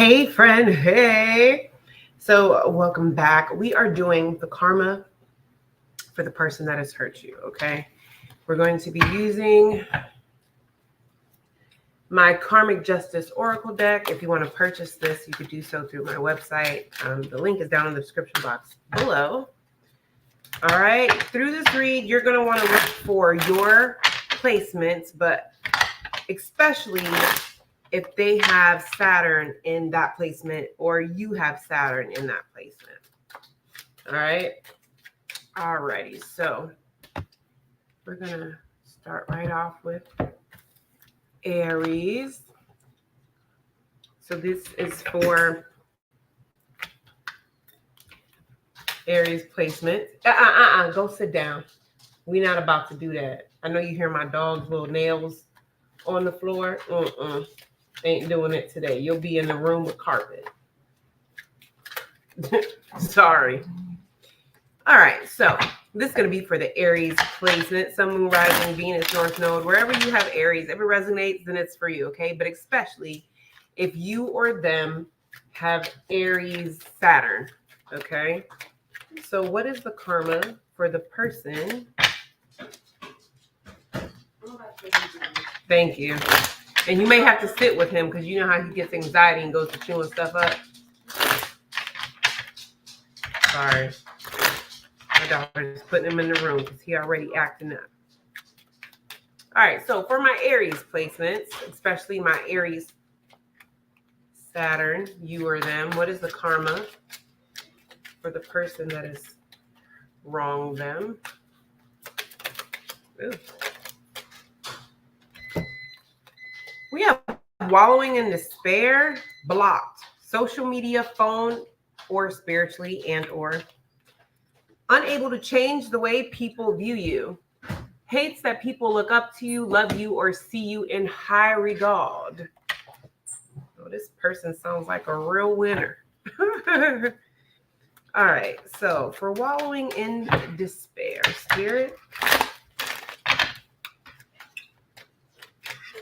Hey, friend. Hey. So, welcome back. We are doing the karma for the person that has hurt you. Okay. We're going to be using my Karmic Justice Oracle deck. If you want to purchase this, you could do so through my website. The link is down in the description box below. All right. Through this read, you're going to want to look for your placements, but especially if they have Saturn in that placement or you have Saturn in that placement. All right. Alrighty. So we're going to start right off with Aries. So this is for Aries placement. Go sit down. We're not about to do that. I know you hear my dog's little nails on the floor. Ain't doing it today. You'll be in the room with carpet. Sorry. All right, so this is going to be for the Aries placement, Sun, Moon, Rising, Venus, North Node. Wherever you have Aries, if it resonates, then it's for you, okay? But especially if you or them have Aries, Saturn, okay? So what is the karma for the person? Thank you. And you may have to sit with him because you know how he gets anxiety and goes to chewing stuff up. Sorry. My daughter is putting him in the room because he already acting up. All right, so for my Aries placements, especially my Aries Saturn, you or them, what is the karma for the person that has wronged them? Ooh. We have wallowing in despair, blocked, social media, phone, or spiritually, and or unable to change the way people view you, hates that people look up to you, love you, or see you in high regard. Oh, this person sounds like a real winner. All right, so for wallowing in despair, Spirit,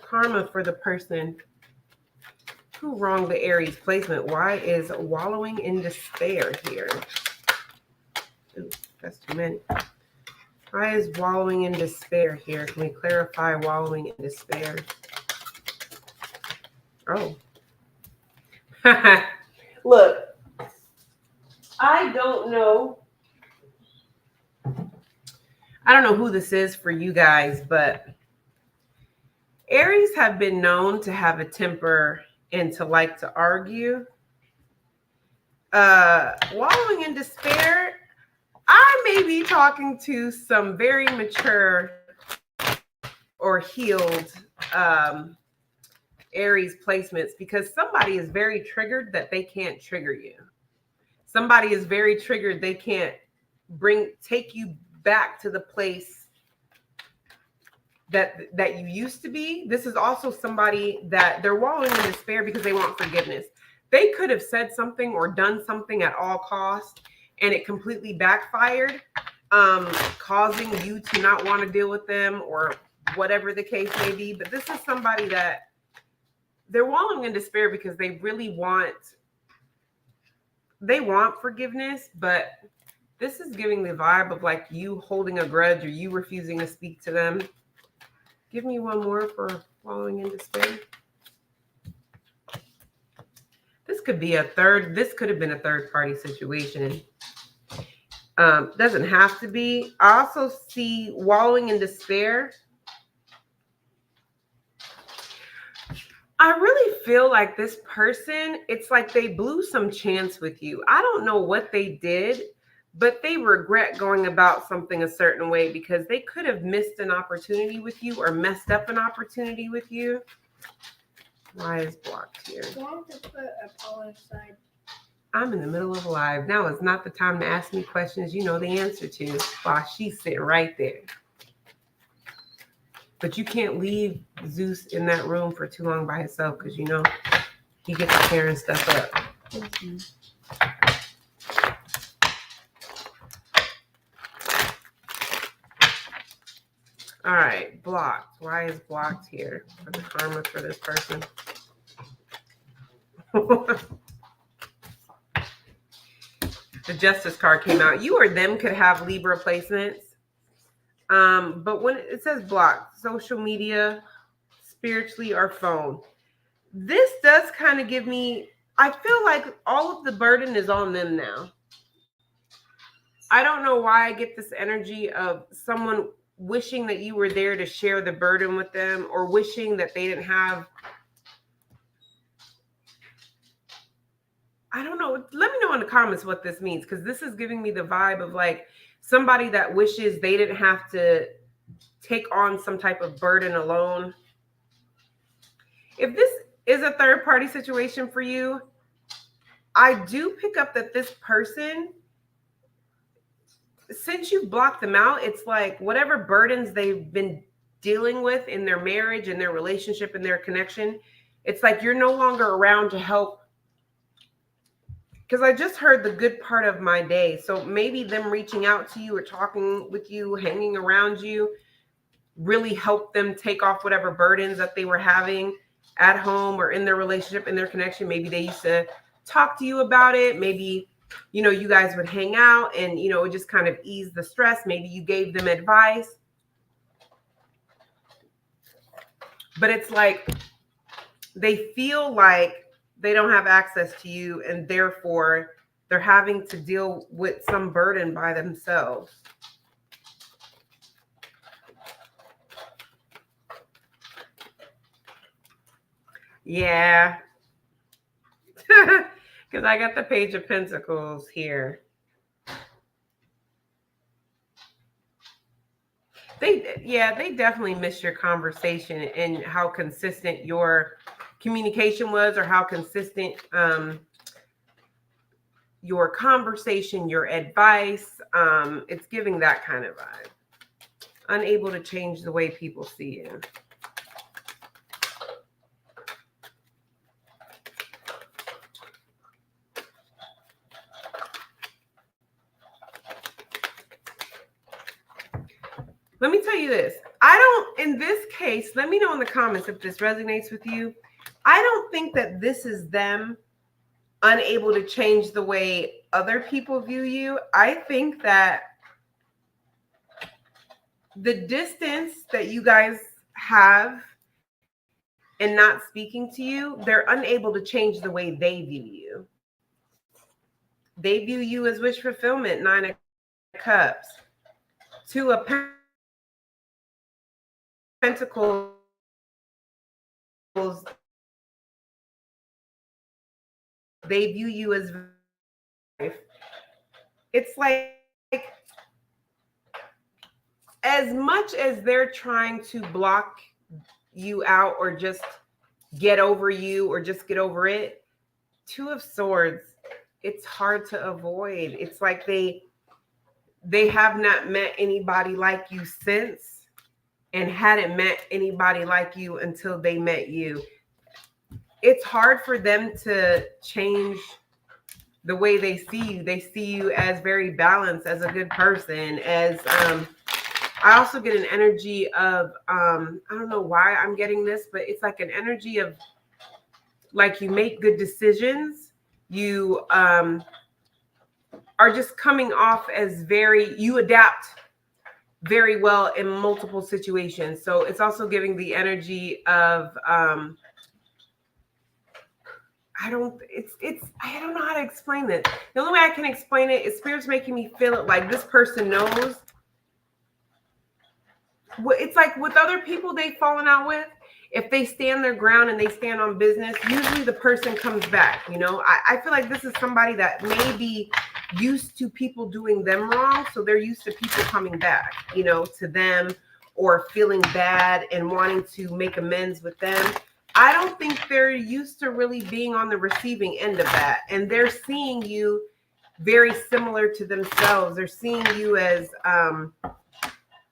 karma for the person who wronged the Aries placement. Why is wallowing in despair here? Ooh, that's too many. Why is wallowing in despair here? Can we clarify wallowing in despair? Oh. Look, I don't know who this is for you guys, but Aries have been known to have a temper and to like to argue. Wallowing in despair, I may be talking to some very mature or healed Aries placements because somebody is very triggered that they can't trigger you. Somebody is very triggered they can't take you back to the place that you used to be. This is also somebody that they're wallowing in despair because they want forgiveness. They could have said something or done something at all costs and it completely backfired, causing you to not want to deal with them or whatever the case may be. But this is somebody that they're wallowing in despair because they really want forgiveness, but this is giving the vibe of like you holding a grudge or you refusing to speak to them. Give me one more for wallowing in despair. This could have been a third party situation. Doesn't have to be. I also see wallowing in despair. I really feel like this person, it's like they blew some chance with you. I don't know what they did, but they regret going about something a certain way because they could have missed an opportunity with you or messed up an opportunity with you. Why is blocked here? Do I have to put a polished side? I'm in the middle of a live. Now is not the time to ask me questions you know the answer to while she's sitting right there. But you can't leave Zeus in that room for too long by himself because, you know, he gets tearing stuff up. Mm-hmm. All right, blocked. Why is blocked here for the karma for this person? The Justice card came out. You or them could have Libra placements. But when it says block, social media, spiritually, or phone, this does kind of give me, I feel like all of the burden is on them now. I don't know why I get this energy of someone wishing that you were there to share the burden with them, or wishing that they didn't have. I don't know. Let me know in the comments what this means, because this is giving me the vibe of like somebody that wishes they didn't have to take on some type of burden alone. If this is a third party situation for you, I do pick up that this person, since you've blocked them out, it's like whatever burdens they've been dealing with in their marriage and their relationship and their connection, it's like you're no longer around to help. Because I just heard the good part of my day. So maybe them reaching out to you or talking with you, hanging around you, really helped them take off whatever burdens that they were having at home or in their relationship, in their connection. Maybe they used to talk to you about it. Maybe, you know, you guys would hang out and, you know, it just kind of ease the stress. Maybe you gave them advice. But it's like they feel like they don't have access to you, and therefore they're having to deal with some burden by themselves. Yeah. Because I got the Page of Pentacles here. They definitely missed your conversation and how consistent your communication was, or how consistent your conversation, your advice. It's giving that kind of vibe. Unable to change the way people see you. Let me tell you this. In this case, let me know in the comments if this resonates with you. I don't think that this is them unable to change the way other people view you. I think that the distance that you guys have and not speaking to you, they're unable to change the way they view you. They view you as wish fulfillment, 9 of Cups. 2 of Pentacles. They view you as life. It's like as much as they're trying to block you out or just get over you or just get over it, 2 of Swords, it's hard to avoid. It's like they have not met anybody like you since, and hadn't met anybody like you until they met you. It's hard for them to change the way they see you. They see you as very balanced, as a good person, as I also get an energy of I don't know why I'm getting this, but it's like an energy of like you make good decisions. You are just coming off as you adapt very well in multiple situations. So it's also giving the energy of I don't know how to explain it. The only way I can explain it is Spirit's making me feel it like this person knows. It's like with other people they've fallen out with, if they stand their ground and they stand on business, usually the person comes back. You know, I feel like this is somebody that may be used to people doing them wrong. So they're used to people coming back, you know, to them, or feeling bad and wanting to make amends with them. I don't think they're used to really being on the receiving end of that. And they're seeing you very similar to themselves. They're seeing you as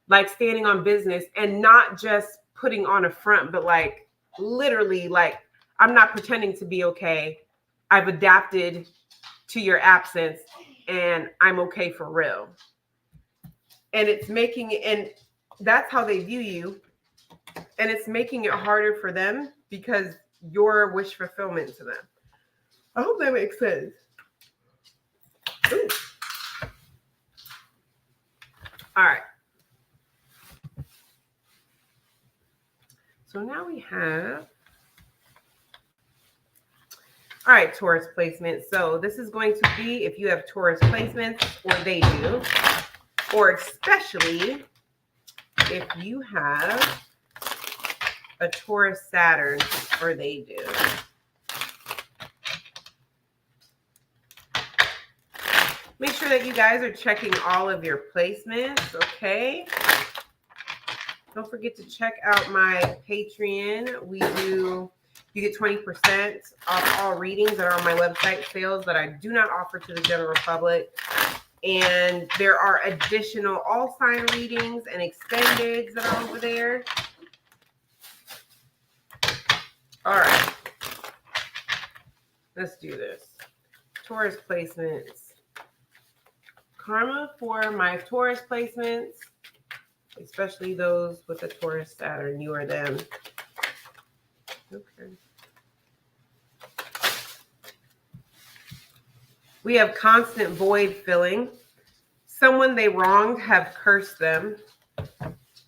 like standing on business and not just putting on a front, but like literally like, I'm not pretending to be okay. I've adapted to your absence and I'm okay for real. And it's making it, and that's how they view you. And it's making it harder for them because you're wish fulfillment to them. I hope that makes sense. Ooh. All right. So now we have, all right, Taurus placement. So this is going to be if you have Taurus placements or they do, or especially if you have a Taurus Saturn or they do. Make sure that you guys are checking all of your placements, okay? Don't forget to check out my Patreon. You get 20% off all readings that are on my website, sales that I do not offer to the general public. And there are additional all sign readings and extendeds that are over there. All right. Let's do this. Taurus placements. Karma for my Taurus placements, especially those with the Taurus Saturn, you or them. Okay. We have constant void filling. Someone they wronged have cursed them.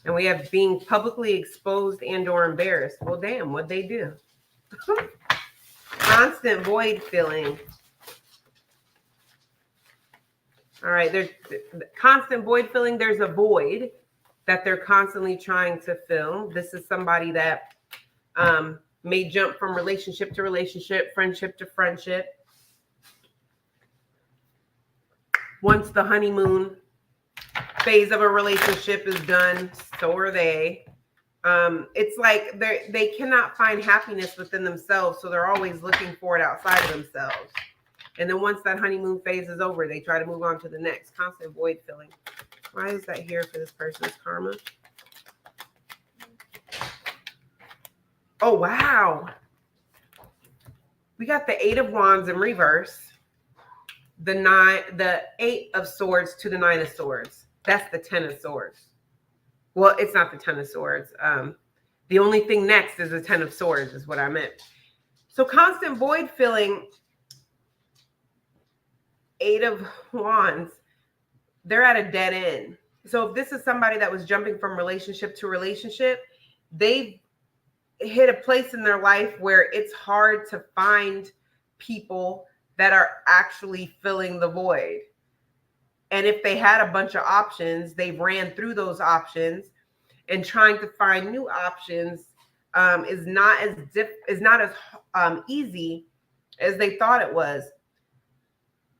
And we have being publicly exposed and or embarrassed. Well, damn, what'd they do? Constant void filling. All right, there's constant void filling. There's a void that they're constantly trying to fill. This is somebody that may jump from relationship to relationship, friendship to friendship. Once the honeymoon phase of a relationship is done, so are they. It's like they cannot find happiness within themselves, so they're always looking for it outside of themselves. And then once that honeymoon phase is over, they try to move on to the next. Constant void filling. Why is that here for this person's karma? Oh, wow. We got the 8 of Wands in reverse. The 8 of Swords to the 9 of Swords. That's the 10 of Swords. Well, it's not the 10 of Swords. The only thing next is the 10 of Swords is what I meant. So constant void filling, 8 of Wands, they're at a dead end. So if this is somebody that was jumping from relationship to relationship, they've hit a place in their life where it's hard to find people that are actually filling the void. And if they had a bunch of options, they ran through those options, and trying to find new options is not as easy as they thought it was.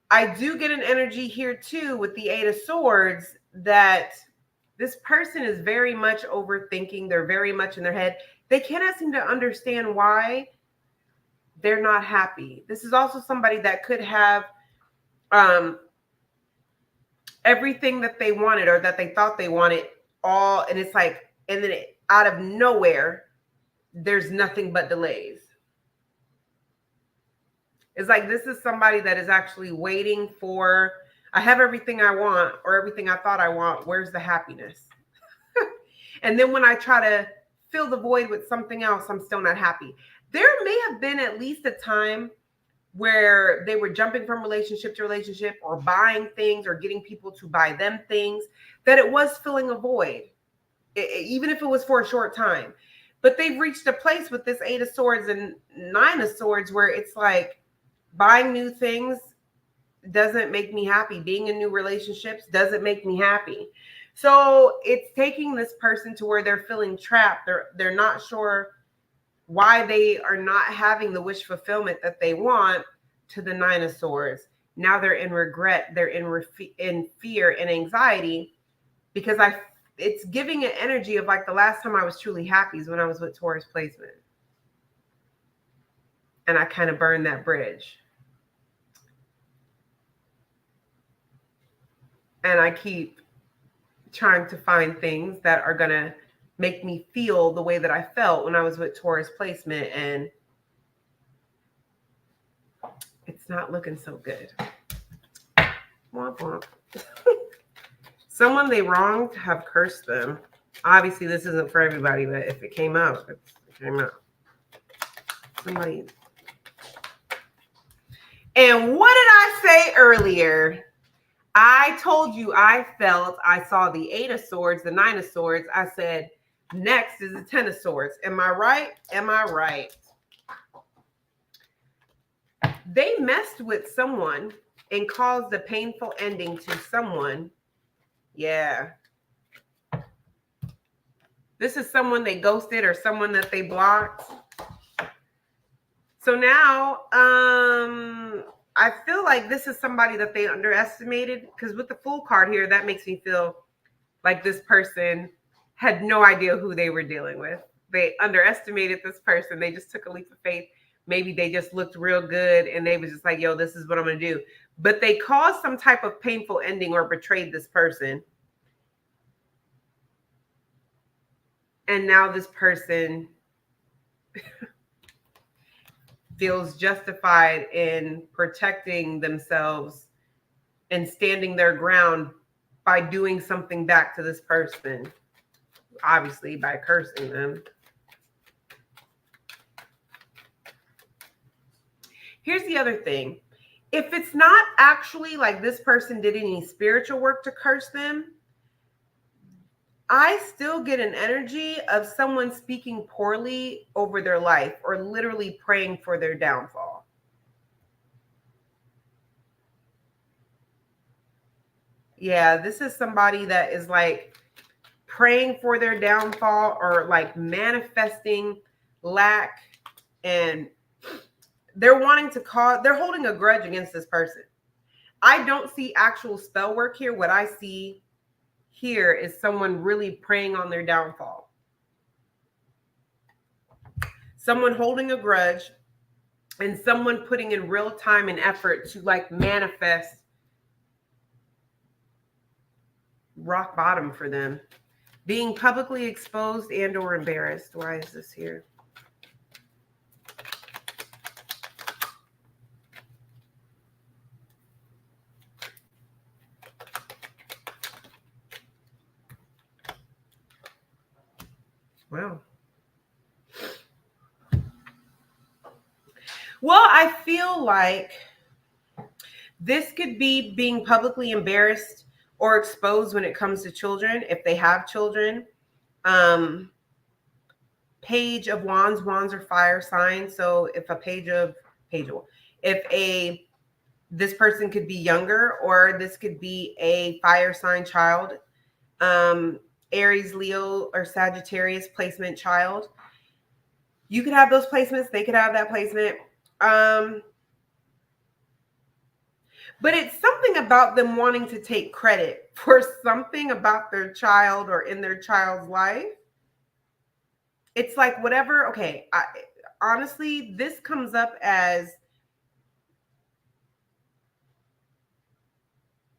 I do get an energy here too with the 8 of Swords that this person is very much overthinking. They're very much in their head. They cannot seem to understand why they're not happy. This is also somebody that could have everything that they wanted or that they thought they wanted all, and it's like, and then out of nowhere, there's nothing but delays. It's like this is somebody that is actually waiting for, I have everything I want or everything I thought I want. Where's the happiness? And then when I try to fill the void with something else, I'm still not happy. There may have been at least a time where they were jumping from relationship to relationship or buying things or getting people to buy them things, that it was filling a void, even if it was for a short time. But they've reached a place with this 8 of Swords and 9 of Swords where it's like, buying new things doesn't make me happy. Being in new relationships doesn't make me happy. So it's taking this person to where they're feeling trapped. They're not sure why they are not having the wish fulfillment that they want, to the 9 of Swords. Now they're in regret. They're in fear and anxiety, because it's giving an energy of like the last time I was truly happy is when I was with Taurus placement. And I kind of burned that bridge. And I keep trying to find things that are going to make me feel the way that I felt when I was with Taurus placement. And it's not looking so good. Womp womp. Someone they wronged have cursed them. Obviously, this isn't for everybody, but if it came out, it came out. Somebody. And what did I say earlier? I told you I saw the 8 of Swords, the 9 of Swords. I said, next is the 10 of Swords. Am I right? Am I right? They messed with someone and caused a painful ending to someone. Yeah. This is someone they ghosted or someone that they blocked. So now, I feel like this is somebody that they underestimated, because with the Fool card here, that makes me feel like this person had no idea who they were dealing with. They underestimated this person. They just took a leap of faith. Maybe they just looked real good and they was just like, yo, this is what I'm going to do. But they caused some type of painful ending or betrayed this person. And now this person feels justified in protecting themselves and standing their ground by doing something back to this person. Obviously, by cursing them. Here's the other thing. If it's not actually like this person did any spiritual work to curse them, I still get an energy of someone speaking poorly over their life or literally praying for their downfall. Yeah, this is somebody that is like praying for their downfall or like manifesting lack, and they're wanting to cause, they're holding a grudge against this person. I don't see actual spell work here. What I see here is someone really preying on their downfall. Someone holding a grudge and someone putting in real time and effort to like manifest rock bottom for them. Being publicly exposed and or embarrassed. Why is this here? Wow. Well, I feel like this could be being publicly embarrassed or exposed when it comes to children, if they have children. Page of Wands. Wands are fire signs. So if this person could be younger, or this could be a fire sign child. Aries, Leo, or Sagittarius placement child. You could have those placements. They could have that placement. But it's something about them wanting to take credit for something about their child or in their child's life. It's like whatever. Okay. Honestly, this comes up as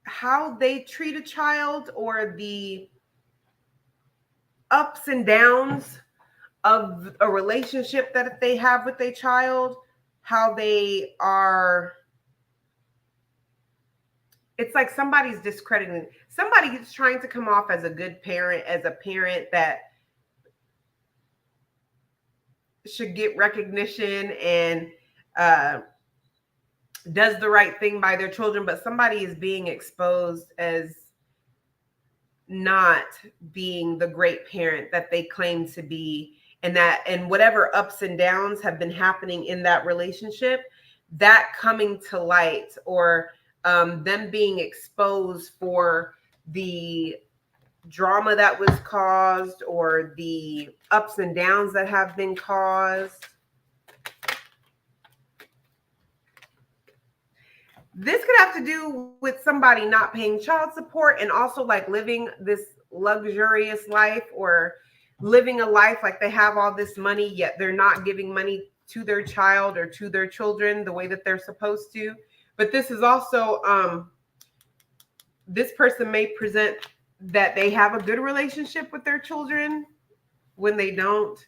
how they treat a child or the ups and downs of a relationship that they have with a child, how they are. It's like somebody's discrediting. Somebody is trying to come off as a good parent, as a parent that should get recognition and does the right thing by their children, but somebody is being exposed as not being the great parent that they claim to be, and whatever ups and downs have been happening in that relationship, that coming to light, or them being exposed for the drama that was caused or the ups and downs that have been caused. This could have to do with somebody not paying child support and also like living this luxurious life, or living a life like they have all this money, yet they're not giving money to their child or to their children the way that they're supposed to. But this is also, this person may present that they have a good relationship with their children when they don't.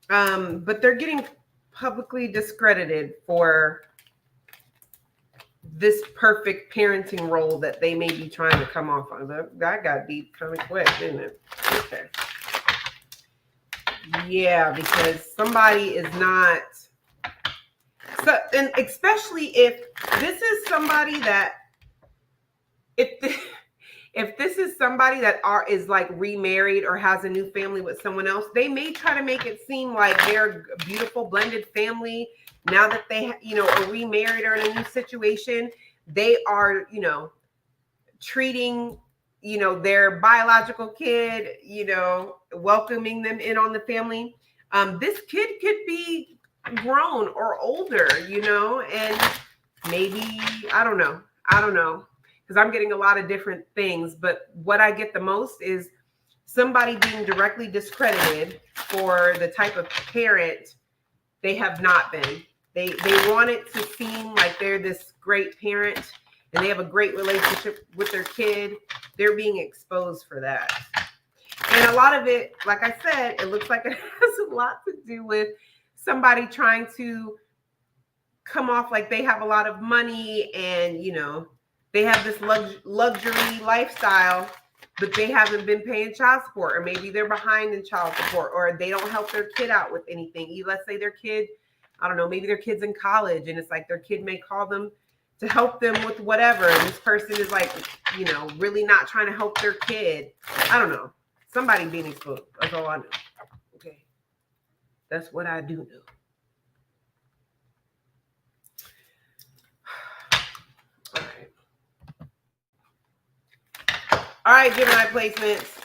But they're getting publicly discredited for this perfect parenting role that they may be trying to come off on. That got deep kind of quick, didn't it? Okay. Yeah, because somebody So, and especially if this is somebody that, if this is somebody that is like remarried or has a new family with someone else, they may try to make it seem like they're a beautiful blended family. Now that they, are remarried or in a new situation, they are, treating, their biological kid, welcoming them in on the family. This kid could be grown or older, and maybe, I don't know. Because I'm getting a lot of different things, but what I get the most is somebody being directly discredited for the type of parent they have not been. They want it to seem like they're this great parent and they have a great relationship with their kid. They're being exposed for that. And a lot of it, like I said, it looks like it has a lot to do with somebody trying to come off like they have a lot of money and, they have this luxury lifestyle, but they haven't been paying child support, or maybe they're behind in child support, or they don't help their kid out with anything. Let's say their kid, I don't know, maybe their kid's in college and it's like their kid may call them to help them with whatever. And this person is like, really not trying to help their kid. I don't know. Somebody being exposed. That's all I know. Okay. That's what I do know. All right, Gemini placements.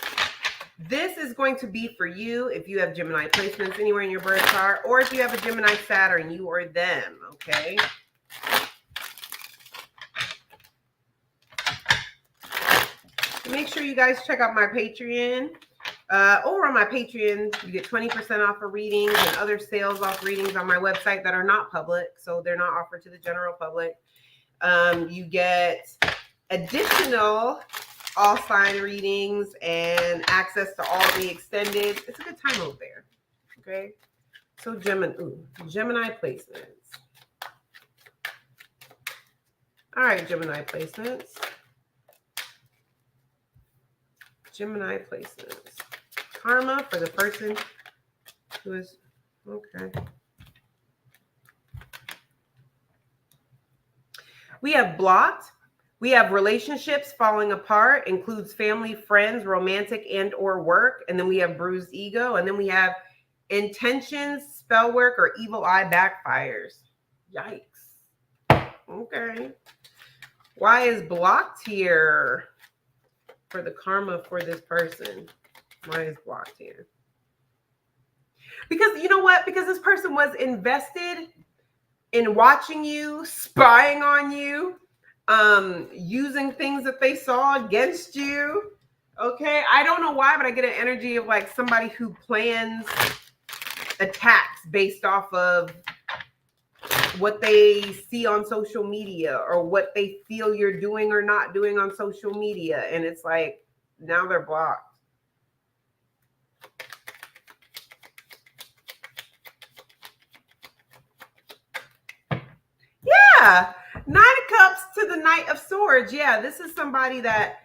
This is going to be for you if you have Gemini placements anywhere in your birth chart, or if you have a Gemini Saturn, you or them, okay? Make sure you guys check out my Patreon. Over on my Patreon, you get 20% off of readings and other sales off readings on my website that are not public, so they're not offered to the general public. You get additional all sign readings and access to all the extended. It's a good time over there. Okay. So Gemini placements. All right, Gemini placements. Gemini placements. Karma for the person who is, okay. We have blocked. We have relationships falling apart, includes family, friends, romantic, and or work. And then we have bruised ego. And then we have intentions, spell work, or evil eye backfires. Yikes. Okay. Why is blocked here for the karma for this person? Why is blocked here? Because you know what? Because this person was invested in watching you, spying on you, using things that they saw against you. Okay. I don't know why, but I get an energy of like somebody who plans attacks based off of what they see on social media or what they feel you're doing or not doing on social media. And it's like, now they're blocked. Yeah. Nine of Cups to the Knight of Swords. Yeah, this is somebody that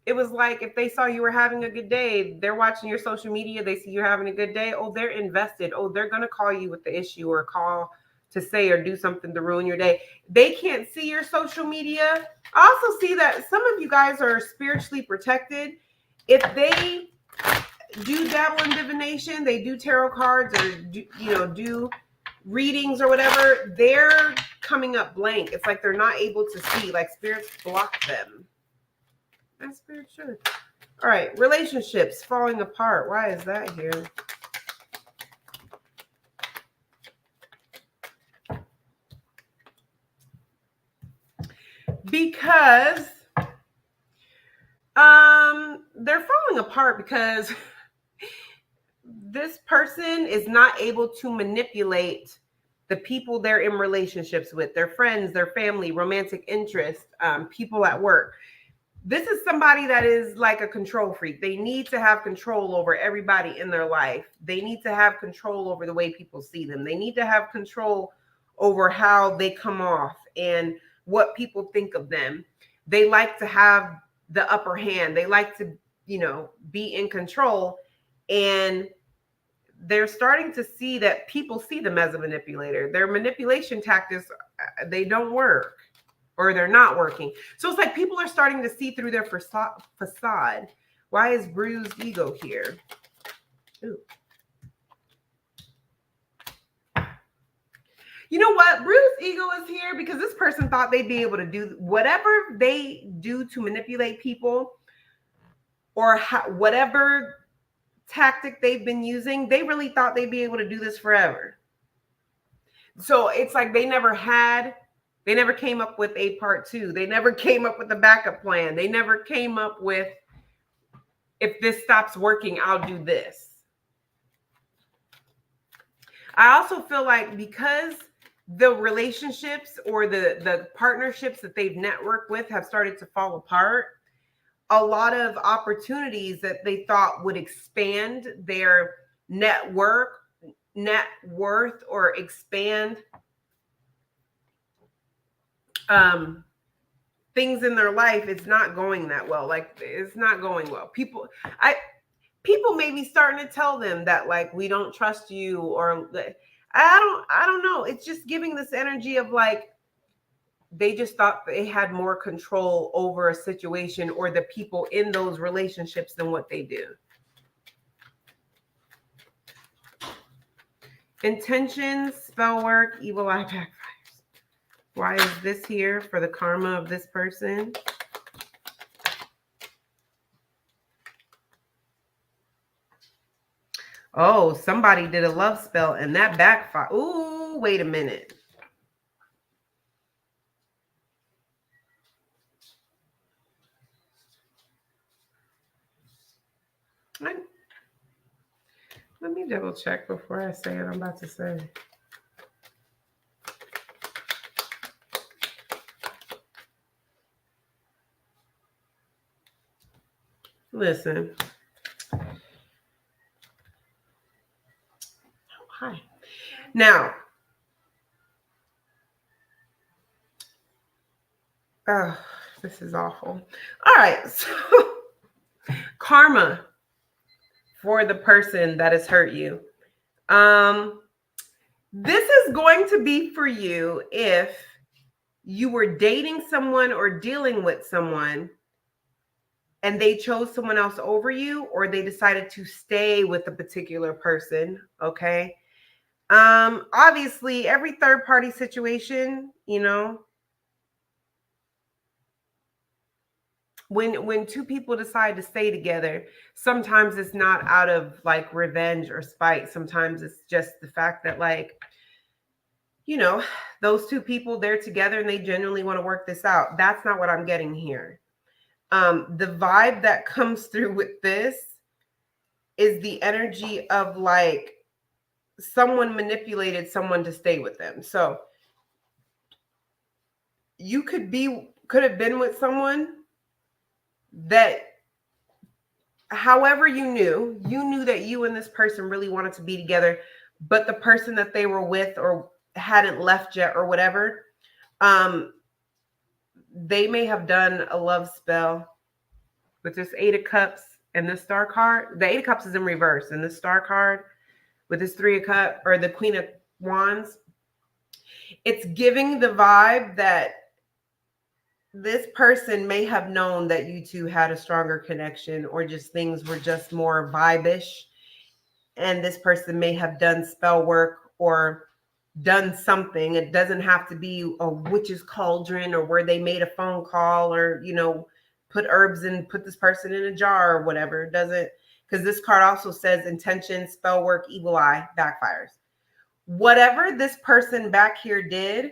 it was like if they saw you were having a good day, they're watching your social media, they see you're having a good day. Oh, they're invested. Oh, they're going to call you with the issue or call to say or do something to ruin your day. They can't see your social media. I also see that some of you guys are spiritually protected. If they do dabble in divination, they do tarot cards or do readings or whatever, they're coming up blank. It's like they're not able to see, like spirits block them. That's spirit should. All right, relationships falling apart. Why is that here? Because they're falling apart because this person is not able to manipulate the people they're in relationships with, their friends, their family, romantic interest, people at work. This is somebody that is like a control freak. They need to have control over everybody in their life. They need to have control over the way people see them. They need to have control over how they come off and what people think of them. They like to have the upper hand. They like to, be in control. And they're starting to see that people see them as a manipulator. Their manipulation tactics, they don't work, or they're not working. So it's like people are starting to see through their facade. Why is bruised ego here? Ooh. You know what? Bruised ego is here because this person thought they'd be able to do whatever they do to manipulate people, or whatever tactic they've been using. They really thought they'd be able to do this forever. So it's like they never came up with a part two. They never came up with a backup plan. They never came up with, if this stops working, I'll do this. I also feel like because the relationships or the partnerships that they've networked with have started to fall apart, a lot of opportunities that they thought would expand their net worth or expand things in their life, it's not going that well. Like, it's not going well. People may be starting to tell them that, like, we don't trust you, or I don't know. It's just giving this energy of like, they just thought they had more control over a situation or the people in those relationships than what they do. Intentions, spell work, evil eye, backfires. Why is this here for the karma of this person? Oh, somebody did a love spell and that backfired. Ooh, wait a minute. Let me double check before I say what I'm about to say. Listen. Oh, hi. Now, oh, this is awful. All right. So, karma for the person that has hurt you. This is going to be for you if you were dating someone or dealing with someone and they chose someone else over you, or they decided to stay with a particular person. Okay. Obviously every third party situation, you know, when two people decide to stay together, sometimes it's not out of like revenge or spite. Sometimes it's just the fact that, like, you know, those two people, they're together and they genuinely want to work this out. That's not what I'm getting here. The vibe that comes through with this is the energy of like someone manipulated someone to stay with them. So you could have been with someone that, however, you knew that you and this person really wanted to be together, but the person that they were with or hadn't left yet or whatever, they may have done a love spell with this Eight of Cups and this Star card. The Eight of Cups is in reverse, and this Star card with this Three of Cups, or the Queen of Wands, it's giving the vibe that this person may have known that you two had a stronger connection, or just things were just more vibe-ish. And this person may have done spell work or done something. It doesn't have to be a witch's cauldron, or where they made a phone call, or, you know, put herbs and put this person in a jar or whatever. It doesn't, because this card also says intention, spell work, evil eye, backfires. Whatever this person back here did,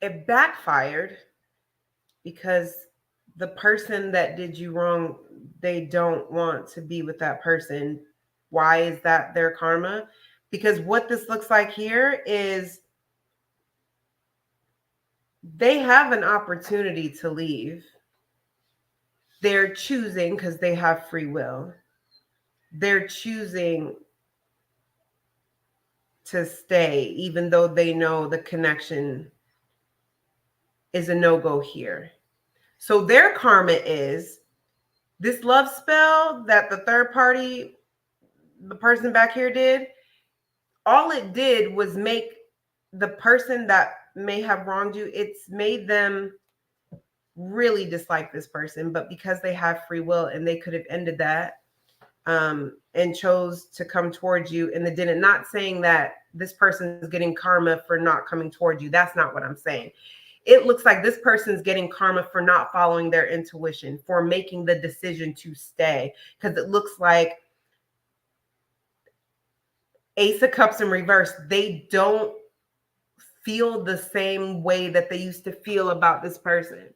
it backfired because the person that did you wrong, they don't want to be with that person. Why is that their karma? Because what this looks like here is they have an opportunity to leave. They're choosing, because they have free will. They're choosing to stay, even though they know the connection is a no-go here. So their karma is This love spell that the third party, the person back here did, all it did was make the person that may have wronged you, it's made them really dislike this person. But because they have free will and they could have ended that, and chose to come towards you and they didn't. Not saying that this person is getting karma for not coming towards you. That's not what I'm saying. It looks like this person's getting karma for not following their intuition, for making the decision to stay. Because it looks like Ace of Cups in reverse, they don't feel the same way that they used to feel about this person.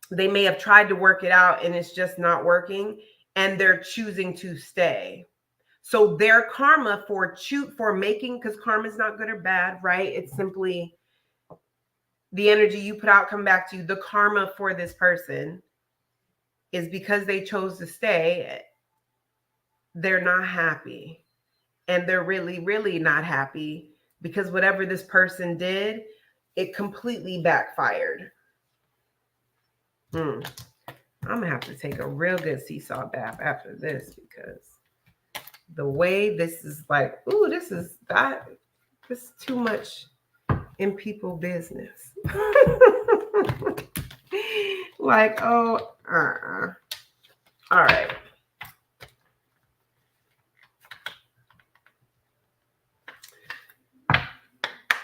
They may have tried to work it out and it's just not working, and they're choosing to stay. So their karma for making, because karma is not good or bad, right? It's simply the energy you put out come back to you. The karma for this person is because they chose to stay. They're not happy. And they're really, really not happy because whatever this person did, it completely backfired. I'm going to have to take a real good seesaw bath after this, because the way this is like, ooh, this is too much in people business. Like, oh, all right.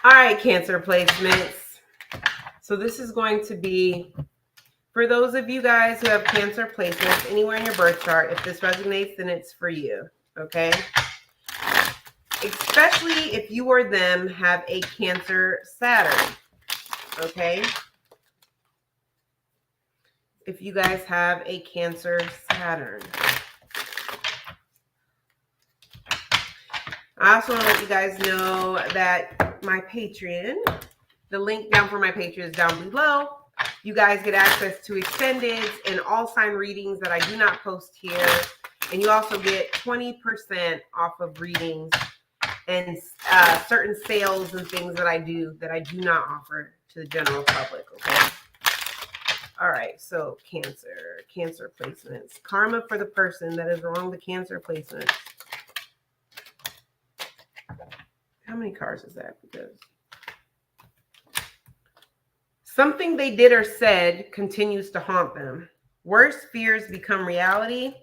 All right, Cancer placements. So this is going to be for those of you guys who have Cancer placements anywhere in your birth chart. If this resonates, then it's for you, okay? Especially if you or them have a Cancer Saturn, okay? If you guys have a Cancer Saturn. I also want to let you guys know that my Patreon, the link down for my Patreon is down below. You guys get access to extended and all sign readings that I do not post here. And you also get 20% off of readings and certain sales and things that I do not offer to the general public, okay? All right, so Cancer placements. Karma for the person that is wrong, the Cancer placements. How many cards is that? Because something they did or said continues to haunt them. Worst fears become reality.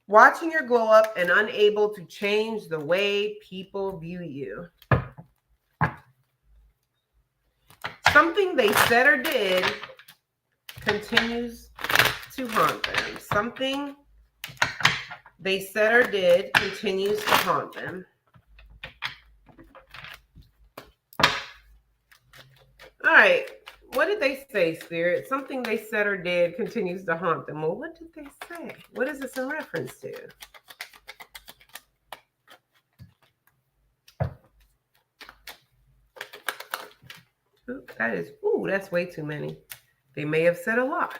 Watching your glow up and unable to change the way people view you. Something they said or did continues to haunt them. Something they said or did continues to haunt them. All right. What did they say, Spirit? Something they said or did continues to haunt them. Well, what did they say? What is this in reference to? Ooh, that's way too many. They may have said a lot.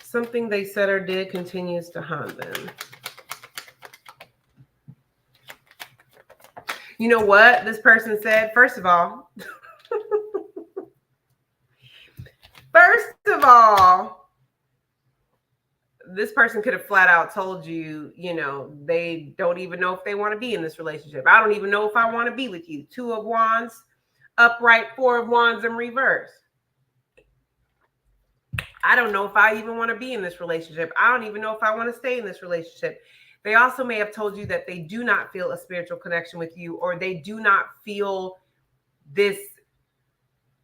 Something they said or did continues to haunt them. You know what this person said? First of all, this person could have flat out told you, you know, they don't even know if they want to be in this relationship. I don't even know if I want to be with you. 2 of Wands, upright, 4 of Wands in reverse. I don't know if I even want to be in this relationship. I don't even know if I want to stay in this relationship. They also may have told you that they do not feel a spiritual connection with you, or they do not feel this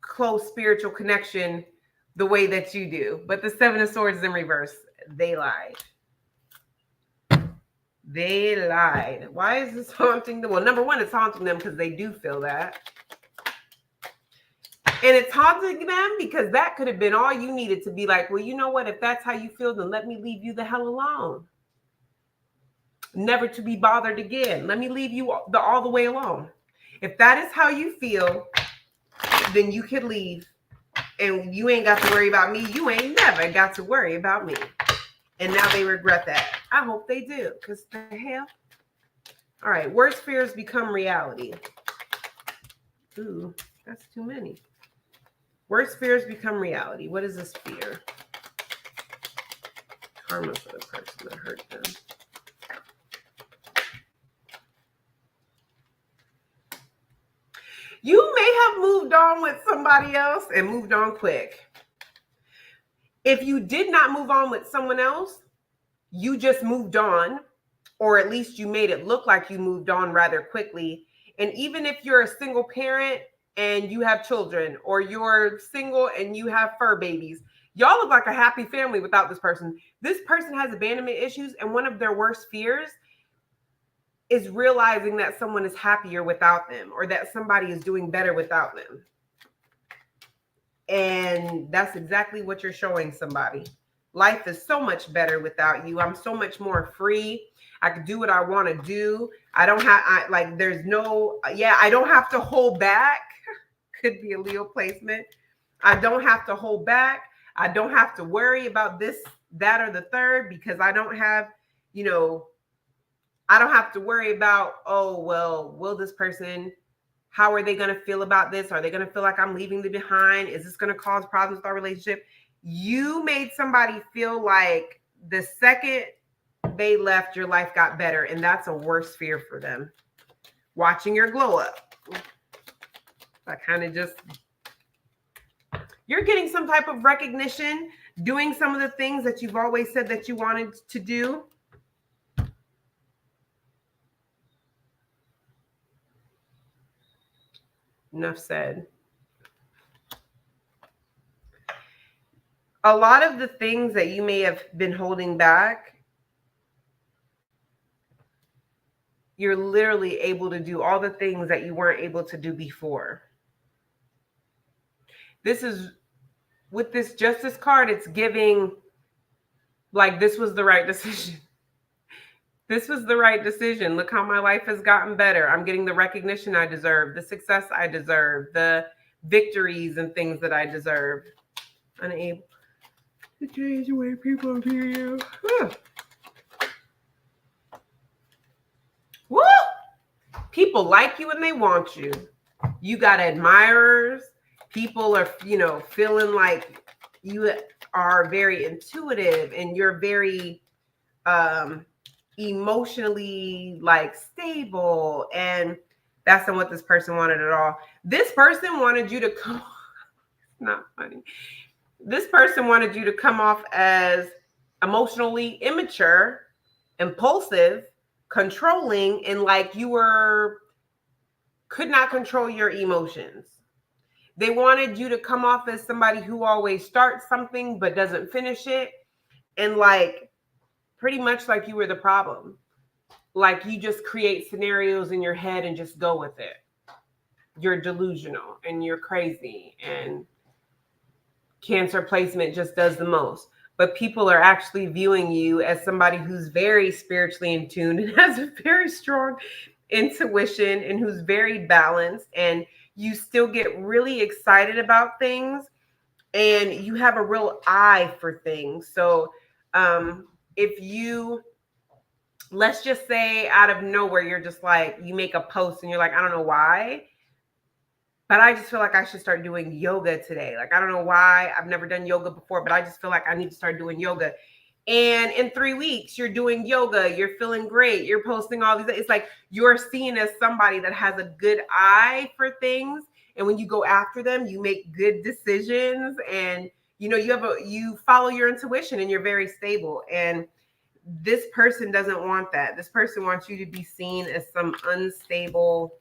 close spiritual connection the way that you do. But the 7 of Swords is in reverse. They lied. They lied. Why is this haunting them? Well, number one, it's haunting them because they do feel that. And it's haunting them because that could have been all you needed to be like, well, you know what? If that's how you feel, then let me leave you the hell alone. Never to be bothered again. Let me leave you all the way alone. If that is how you feel, then you can leave. And you ain't got to worry about me. You ain't never got to worry about me. And now they regret that. I hope they do. Because the hell. All right. Worst fears become reality. Ooh, that's too many. Worst fears become reality. What is this fear? Karma for the person that hurt them. You may have moved on with somebody else and moved on quick. If you did not move on with someone else, you just moved on, or at least you made it look like you moved on rather quickly. And even if you're a single parent and you have children, or you're single and you have fur babies, y'all look like a happy family without this person. This person has abandonment issues, and one of their worst fears is realizing that someone is happier without them, or that somebody is doing better without them. And that's exactly what you're showing somebody. Life is so much better without you. I'm so much more free. I can do what I want to do. I don't have, there's no, I don't have to hold back. Could be a Leo placement. I don't have to hold back. I don't have to worry about this, that, or the third, because I don't have, I don't have to worry about, oh, well, will this person, how are they going to feel about this? Are they going to feel like I'm leaving them behind? Is this going to cause problems with our relationship? You made somebody feel like the second they left, your life got better. And that's a worse fear for them. Watching your glow up. That kind of just, you're getting some type of recognition, doing some of the things that you've always said that you wanted to do. Enough said. A lot of the things that you may have been holding back, you're literally able to do all the things that you weren't able to do before. This is, with this Justice card, it's giving, like, this was the right decision. This was the right decision. Look how my life has gotten better. I'm getting the recognition I deserve, the success I deserve, the victories and things that I deserve. Unable to change the way people view you. Woo! People like you and they want you. You got admirers. People are, feeling like you are very intuitive and you're very emotionally stable, and that's not what this person wanted at all. This person wanted you to come not funny. This person wanted you to come off as emotionally immature, impulsive, controlling, and like you could not control your emotions. They wanted you to come off as somebody who always starts something but doesn't finish it, and pretty much like you were the problem. Like you just create scenarios in your head and just go with it. You're delusional and you're crazy, and Cancer placement just does the most. But people are actually viewing you as somebody who's very spiritually in tune and has a very strong intuition and who's very balanced, and you still get really excited about things and you have a real eye for things. So if you, let's just say out of nowhere, you're just you make a post and you're like, I don't know why, but I just feel like I should start doing yoga today. I don't know why. I've never done yoga before, but I just feel like I need to start doing yoga. And in 3 weeks, you're doing yoga. You're feeling great. You're posting all these. It's like you're seen as somebody that has a good eye for things. And when you go after them, you make good decisions. And, you follow your intuition and you're very stable. And this person doesn't want that. This person wants you to be seen as some unstable.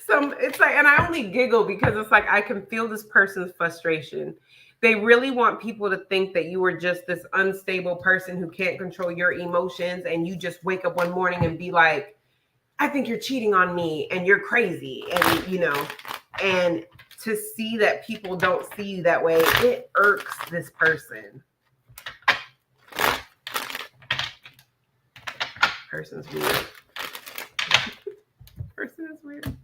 And I only giggle because it's like I can feel this person's frustration. They really want people to think that you are just this unstable person who can't control your emotions, and you just wake up one morning and be like, I think you're cheating on me and you're crazy. And, and to see that people don't see you that way, it irks this person. Person's weird. Person is weird.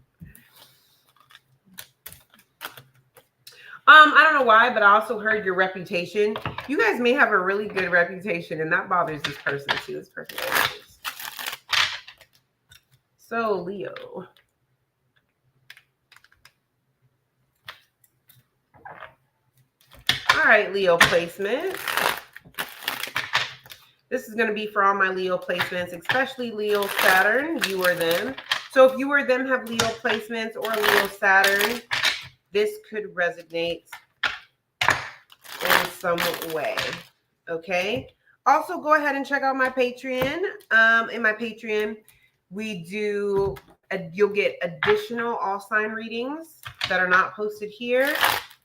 I don't know why, but I also heard your reputation. You guys may have a really good reputation, and that bothers this person too. This person bothers. So, Leo. All right, Leo placement. This is going to be for all my Leo placements, especially Leo Saturn, you or them. So if you or them have Leo placements or Leo Saturn, this could resonate in some way. Okay. Also, go ahead and check out my Patreon. In my Patreon, we do you'll get additional all sign readings that are not posted here.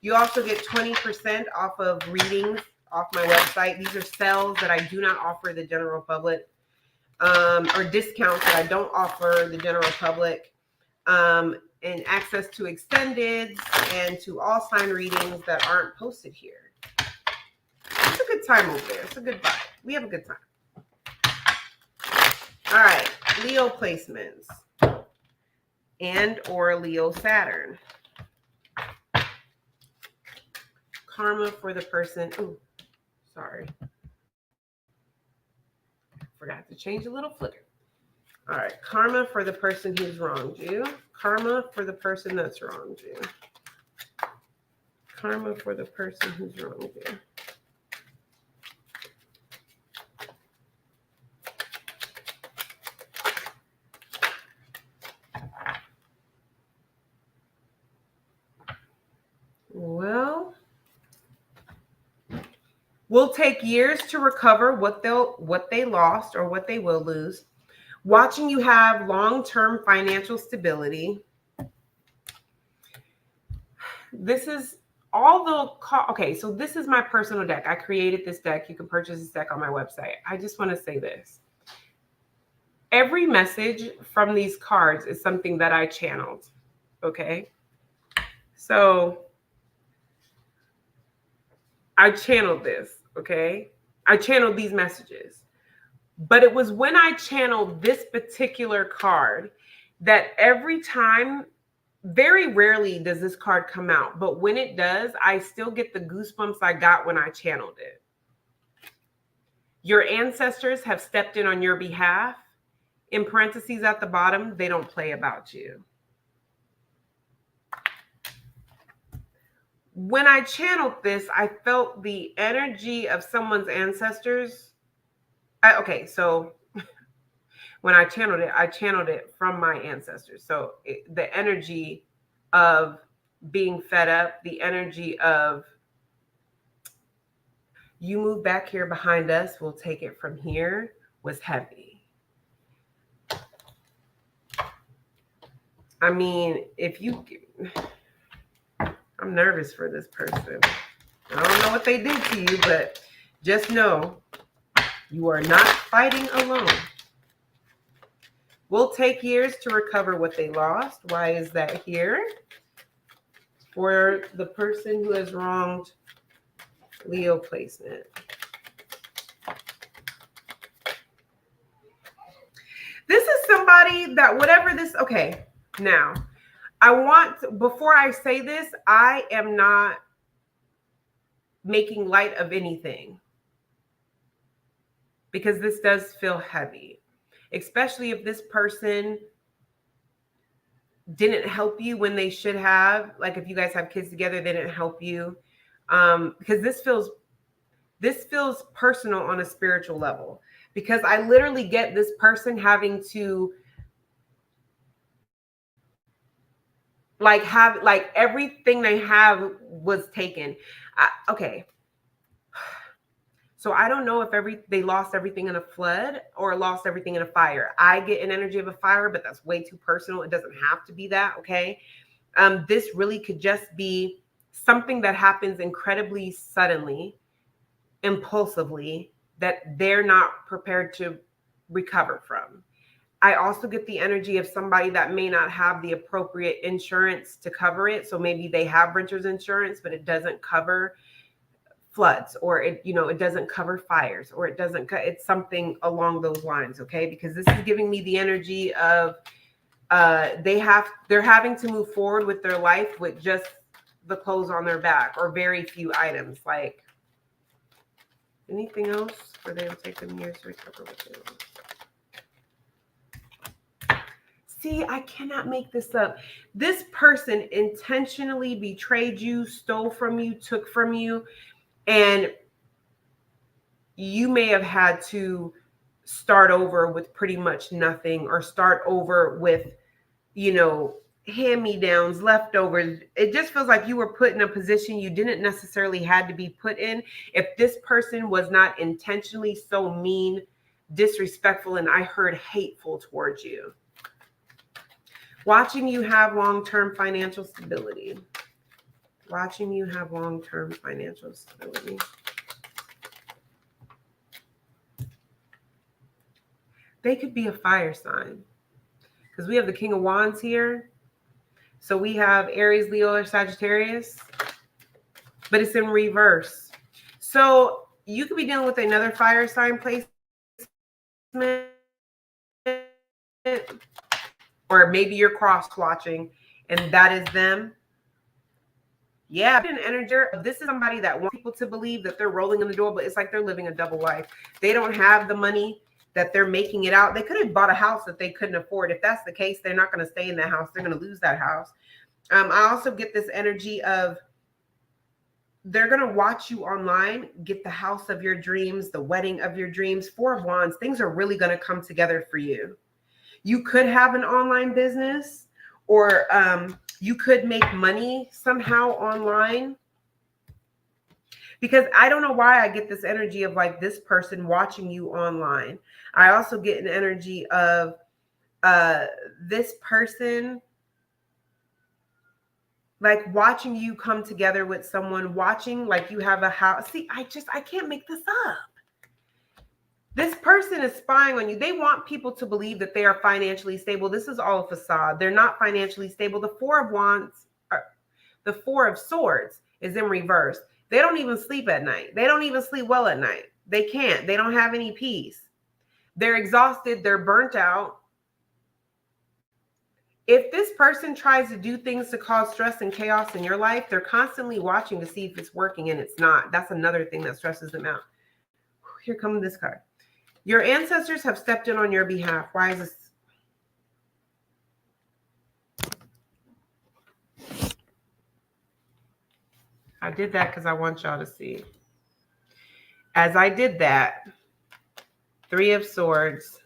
You also get 20% off of readings off my website. These are sales that I do not offer the general public, or discounts that I don't offer the general public, and access to extendeds and to all sign readings that aren't posted here. It's a good time over there. It's a good vibe. We have a good time. All right, Leo placements and or Leo Saturn. Karma for the person. Oh, sorry. Forgot to change a little flicker. All right, karma for the person who's wronged you. Karma for the person that's wronged you. Karma for the person who's wronged you. Well, will take years to recover what they lost or what they will lose. Watching you have long-term financial stability. This is all the okay, so this is my personal deck. I created this deck. You can purchase this deck on my website. I just want to say this. Every message from these cards is something that I channeled. Okay? So I channeled this, okay? I channeled these messages. But it was when I channeled this particular card that every time, very rarely does this card come out, but when it does, I still get the goosebumps I got when I channeled it. Your ancestors have stepped in on your behalf. In parentheses at the bottom, they don't play about you. When I channeled this, I felt the energy of someone's ancestors. Okay, so when I channeled it from my ancestors. So the energy of being fed up, the energy of you move back here behind us, we'll take it from here, was heavy. I mean, I'm nervous for this person. I don't know what they did to you, but just know you are not fighting alone. Will take years to recover what they lost. Why is that here? For the person who has wronged Leo placement. This is somebody that whatever this, okay, now, before I say this, I am not making light of anything because this does feel heavy, especially if this person didn't help you when they should have. Like if you guys have kids together, they didn't help you, because this feels personal on a spiritual level, because I literally get this person having to have everything they have was taken. Okay. So I don't know if they lost everything in a flood or lost everything in a fire. I get an energy of a fire, but that's way too personal. It doesn't have to be that, okay? This really could just be something that happens incredibly suddenly, impulsively, that they're not prepared to recover from. I also get the energy of somebody that may not have the appropriate insurance to cover it. So maybe they have renter's insurance, but it doesn't cover floods, or it doesn't cover fires, or it's something along those lines, okay? Because this is giving me the energy of they're having to move forward with their life with just the clothes on their back or very few items. Like anything else, or they will take them years to recover what they lost. See, I cannot make this up. This person intentionally betrayed you, stole from you, took from you. And you may have had to start over with pretty much nothing, or start over with, hand-me-downs, leftovers. It just feels like you were put in a position you didn't necessarily had to be put in. If this person was not intentionally so mean, disrespectful, and I heard hateful towards you. Watching you have long-term financial stability. Watching you have long-term financial stability. They could be a fire sign, because we have the King of Wands here. So we have Aries, Leo, or Sagittarius, but it's in reverse. So you could be dealing with another fire sign placement, or maybe you're cross-watching and that is them. Yeah, an energy. This is somebody that wants people to believe that they're rolling in the door, but it's like they're living a double life. They don't have the money that they're making it out. They could have bought a house that they couldn't afford. If that's the case, they're not going to stay in that house. They're going to lose that house. I also get this energy of they're going to watch you online, get the house of your dreams, the wedding of your dreams. 4 of Wands, things are really going to come together for you. You could have an online business, or you could make money somehow online. Because I don't know why I get this energy of like this person watching you online. I also get an energy of this person like watching you come together with someone, watching like you have a house. See, I can't make this up. This person is spying on you. They want people to believe that they are financially stable. This is all a facade. They're not financially stable. The 4 of Wands, the 4 of Swords is in reverse. They don't even sleep at night. They don't even sleep well at night. They can't. They don't have any peace. They're exhausted. They're burnt out. If this person tries to do things to cause stress and chaos in your life, they're constantly watching to see if it's working, and it's not. That's another thing that stresses them out. Here comes this card. Your ancestors have stepped in on your behalf. Why is this? I did that because I want y'all to see. As I did that, 3 of Swords,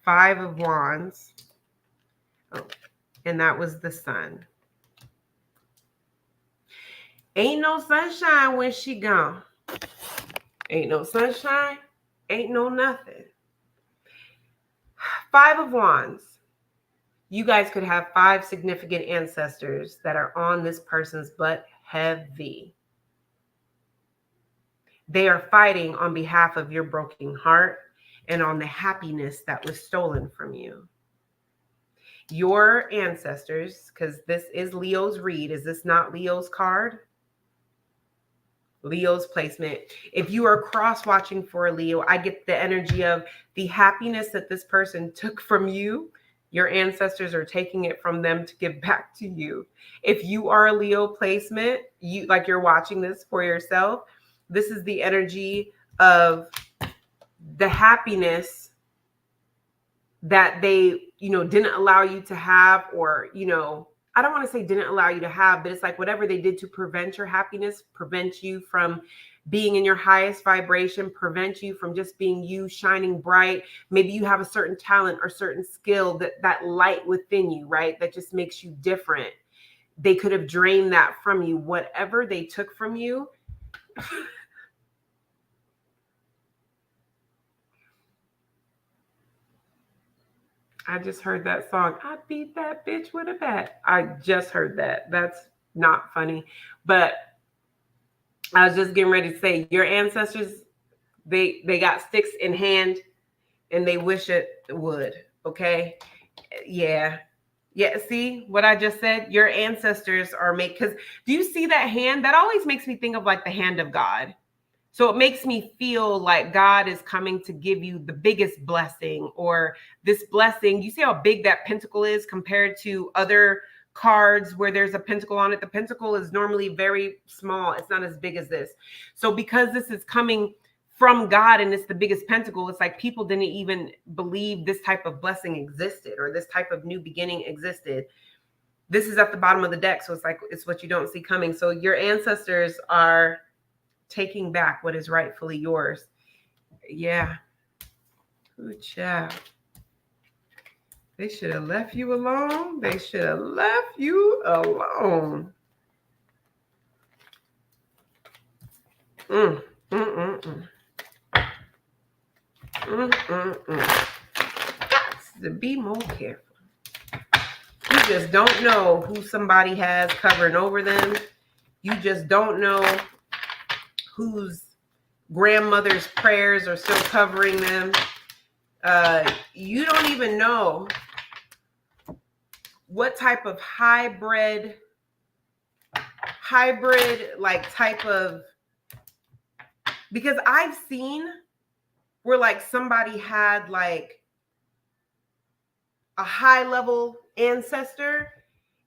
5 of Wands, and that was the Sun. Ain't no sunshine when she gone. Ain't no sunshine, ain't no nothing. 5 of Wands. You guys could have 5 significant ancestors that are on this person's butt heavy. They are fighting on behalf of your broken heart and on the happiness that was stolen from you. Your ancestors, because this is Leo's read. Is this not Leo's card? Leo's placement. If you are cross-watching for a Leo, I get the energy of the happiness that this person took from you. Your ancestors are taking it from them to give back to you. If you are a Leo placement, you're watching this for yourself, this is the energy of the happiness that they, didn't allow you to have, or, I don't want to say didn't allow you to have, but it's like whatever they did to prevent your happiness, prevent you from being in your highest vibration, prevent you from just being you, shining bright. Maybe you have a certain talent or certain skill, that light within you, right? That just makes you different. They could have drained that from you. Whatever they took from you. I just heard that song. I beat that bitch with a bat. I just heard that. That's not funny. But I was just getting ready to say, your ancestors, they got sticks in hand and they wish it would. Okay. Yeah. Yeah. See what I just said? Your ancestors are because do you see that hand? That always makes me think of like the hand of God. So it makes me feel like God is coming to give you the biggest blessing, or this blessing. You see how big that pentacle is compared to other cards where there's a pentacle on it. The pentacle is normally very small. It's not as big as this. So because this is coming from God and it's the biggest pentacle, it's like people didn't even believe this type of blessing existed or this type of new beginning existed. this is at the bottom of the deck. So it's like, it's what you don't see coming. So your ancestors are taking back what is rightfully yours. Yeah. Good job. They should have left you alone. They should have left you alone. Mm, mm, mm, mm. Mm, mm, mm. Got to be more careful. You just don't know who somebody has covering over them. You just don't know whose grandmother's prayers are still covering them. You don't even know what type of hybrid like type of, because I've seen where like somebody had like a high level ancestor,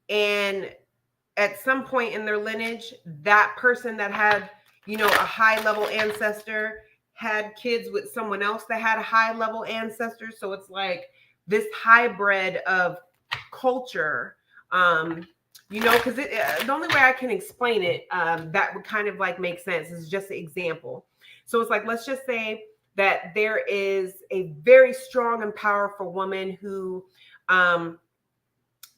and at some point in their lineage, that person that had, you know, a high level ancestor had kids with someone else that had a high level ancestor. So it's like this hybrid of culture, you know, because the only way I can explain it that would kind of like make sense is just an example. So it's like, let's just say that there is a very strong and powerful woman who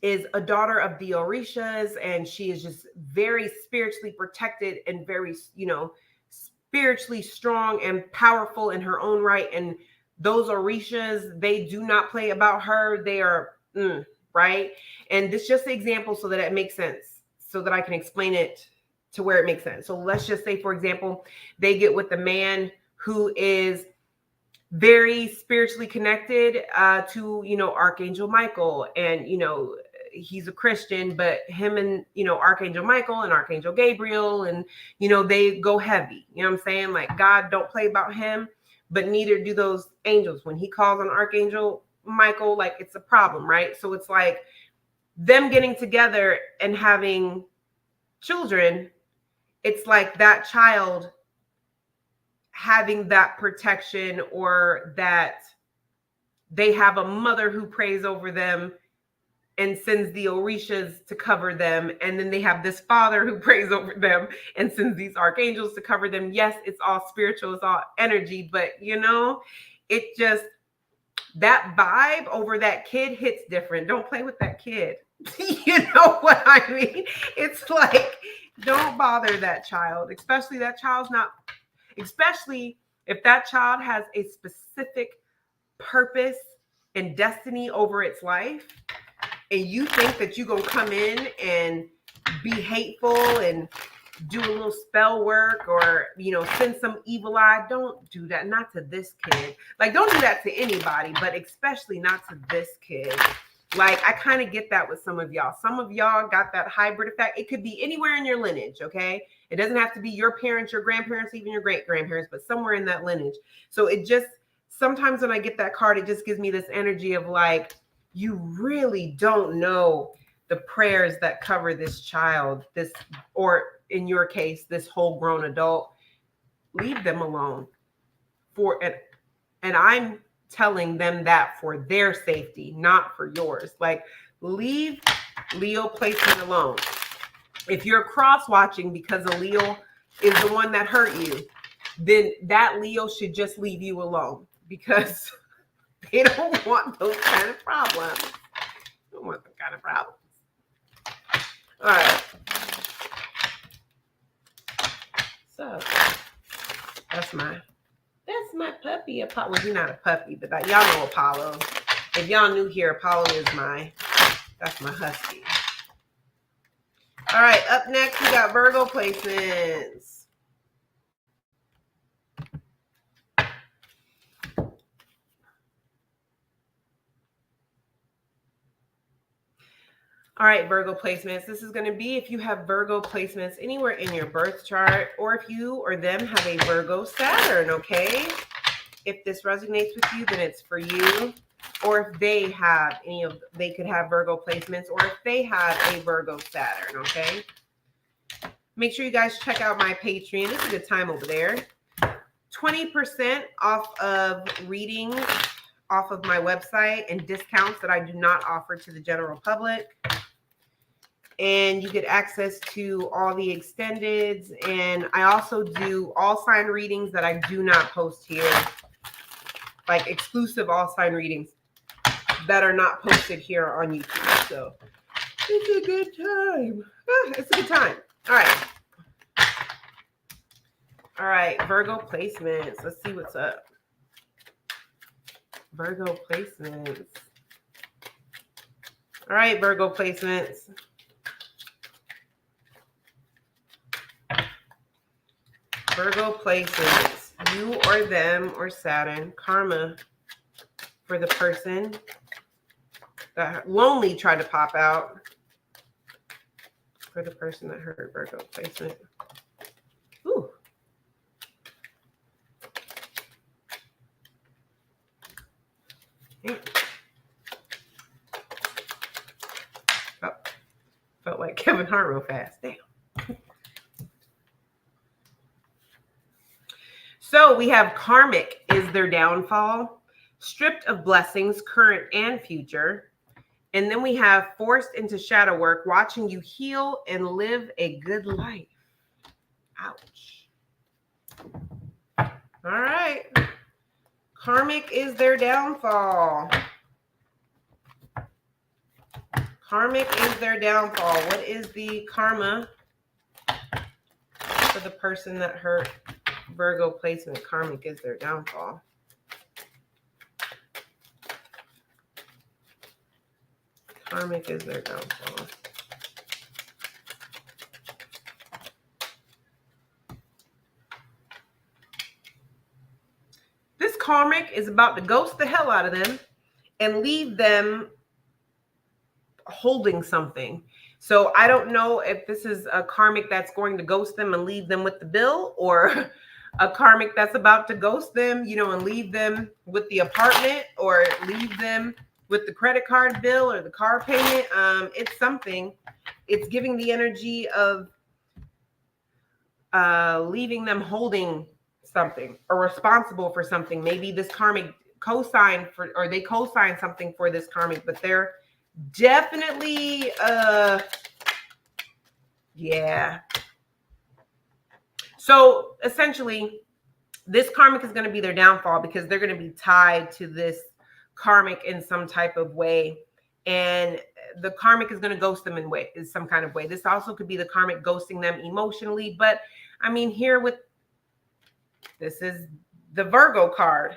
is a daughter of the Orishas, and she is just very spiritually protected and very, you know, spiritually strong and powerful in her own right. And those Orishas, they do not play about her. They are, right? And this is just an example so that it makes sense, so that I can explain it to where it makes sense. So let's just say, for example, they get with the man who is very spiritually connected to, you know, Archangel Michael. And, you know, he's a Christian, but him and, you know, Archangel Michael and Archangel Gabriel, and, you know, they go heavy. You know what I'm saying? Like, God don't play about him, but neither do those angels. When he calls on Archangel Michael, like, it's a problem, right? So it's like them getting together and having children. It's like that child having that protection, or that they have a mother who prays over them and sends the Orishas to cover them. And then they have this father who prays over them and sends these archangels to cover them. Yes, it's all spiritual, it's all energy, but you know, it just, that vibe over that kid hits different. Don't play with that kid. You know what I mean? It's like, don't bother that child, especially that child's not, especially if that child has a specific purpose and destiny over its life, and you think that you're going to come in and be hateful and do a little spell work, or, you know, send some evil eye. Don't do that. Not to this kid. Like, don't do that to anybody, but especially not to this kid. Like, I kind of get that with some of y'all. Some of y'all got that hybrid effect. It could be anywhere in your lineage, okay? It doesn't have to be your parents, your grandparents, even your great-grandparents, but somewhere in that lineage. So it just, sometimes when I get that card, it just gives me this energy of like, you really don't know the prayers that cover this child, this, or in your case, this whole grown adult. Leave them alone. And I'm telling them that for their safety, not for yours. Like, leave Leo placement alone. If you're cross watching because a Leo is the one that hurt you, then that Leo should just leave you alone, because they don't want those kind of problems. They don't want those kind of problems. All right. So that's my puppy, Apollo. Well, he's not a puppy, but y'all know Apollo. If y'all new here, Apollo is that's my husky. All right, up next we got Virgo placements. All right, Virgo placements. This is going to be if you have Virgo placements anywhere in your birth chart, or if you or them have a Virgo Saturn, okay? If this resonates with you, then it's for you. Or if they have they could have Virgo placements, or if they have a Virgo Saturn, okay? Make sure you guys check out my Patreon. It's a good time over there. 20% off of readings off of my website, and discounts that I do not offer to the general public. and you get access to all the extendeds. And I also do all sign readings that I do not post here, like exclusive all sign readings that are not posted here on YouTube. So it's a good time. It's a good time. All right. All right, Virgo placements. Let's see what's up. Virgo placements. All right, Virgo placements. Virgo placements. You or them or Saturn. Karma for the person that lonely tried to pop out. For the person that heard Virgo placement. Ooh. Oh, felt like Kevin Hart real fast. Damn. So we have karmic is their downfall, stripped of blessings, current and future. And then we have forced into shadow work, watching you heal and live a good life. Ouch. All right. Karmic is their downfall. Karmic is their downfall. What is the karma for the person that hurt Virgo placement? Karmic is their downfall. Karmic is their downfall. This karmic is about to ghost the hell out of them and leave them holding something. So I don't know if this is a karmic that's going to ghost them and leave them with the bill, or a karmic that's about to ghost them, you know, and leave them with the apartment, or leave them with the credit card bill or the car payment. It's something. It's giving the energy of leaving them holding something or responsible for something. Maybe this karmic co-signed for, or they co-signed something for this karmic, but they're definitely yeah. So essentially this karmic is going to be their downfall, because they're going to be tied to this karmic in some type of way, and the karmic is going to ghost them in some kind of way. This also could be the karmic ghosting them emotionally, but I mean, here with this is the Virgo card.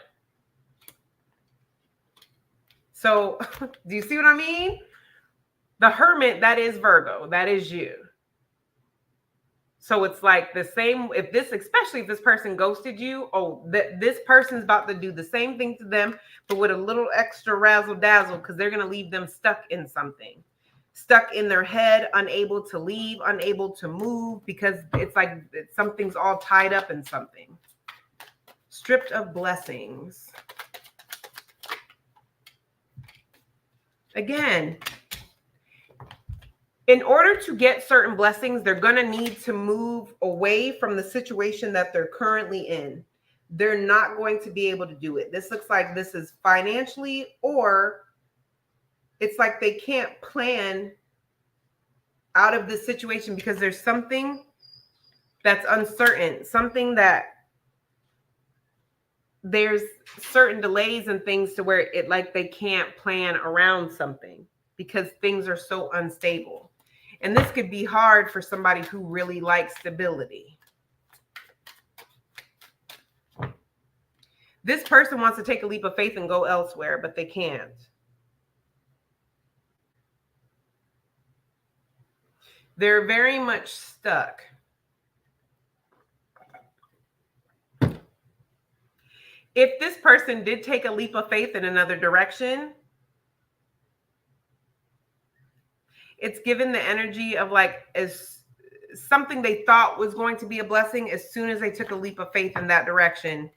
So do you see what I mean? The Hermit, that is Virgo, that is you. So it's like the same, if this, especially if this person ghosted you, this person's about to do the same thing to them, but with a little extra razzle dazzle, because they're going to leave them stuck in something, stuck in their head, unable to leave, unable to move, because it's like something's all tied up in something. Stripped of blessings. Again, in order to get certain blessings, they're going to need to move away from the situation that they're currently in. They're not going to be able to do it. This looks like this is financially, or it's like they can't plan out of this situation because there's something that's uncertain, something that there's certain delays and things to where it like they can't plan around something because things are so unstable. And this could be hard for somebody who really likes stability. This person wants to take a leap of faith and go elsewhere, but they can't. They're very much stuck. If this person did take a leap of faith in another direction, it's given the energy of like as something they thought was going to be a blessing. As soon as they took a leap of faith in that direction,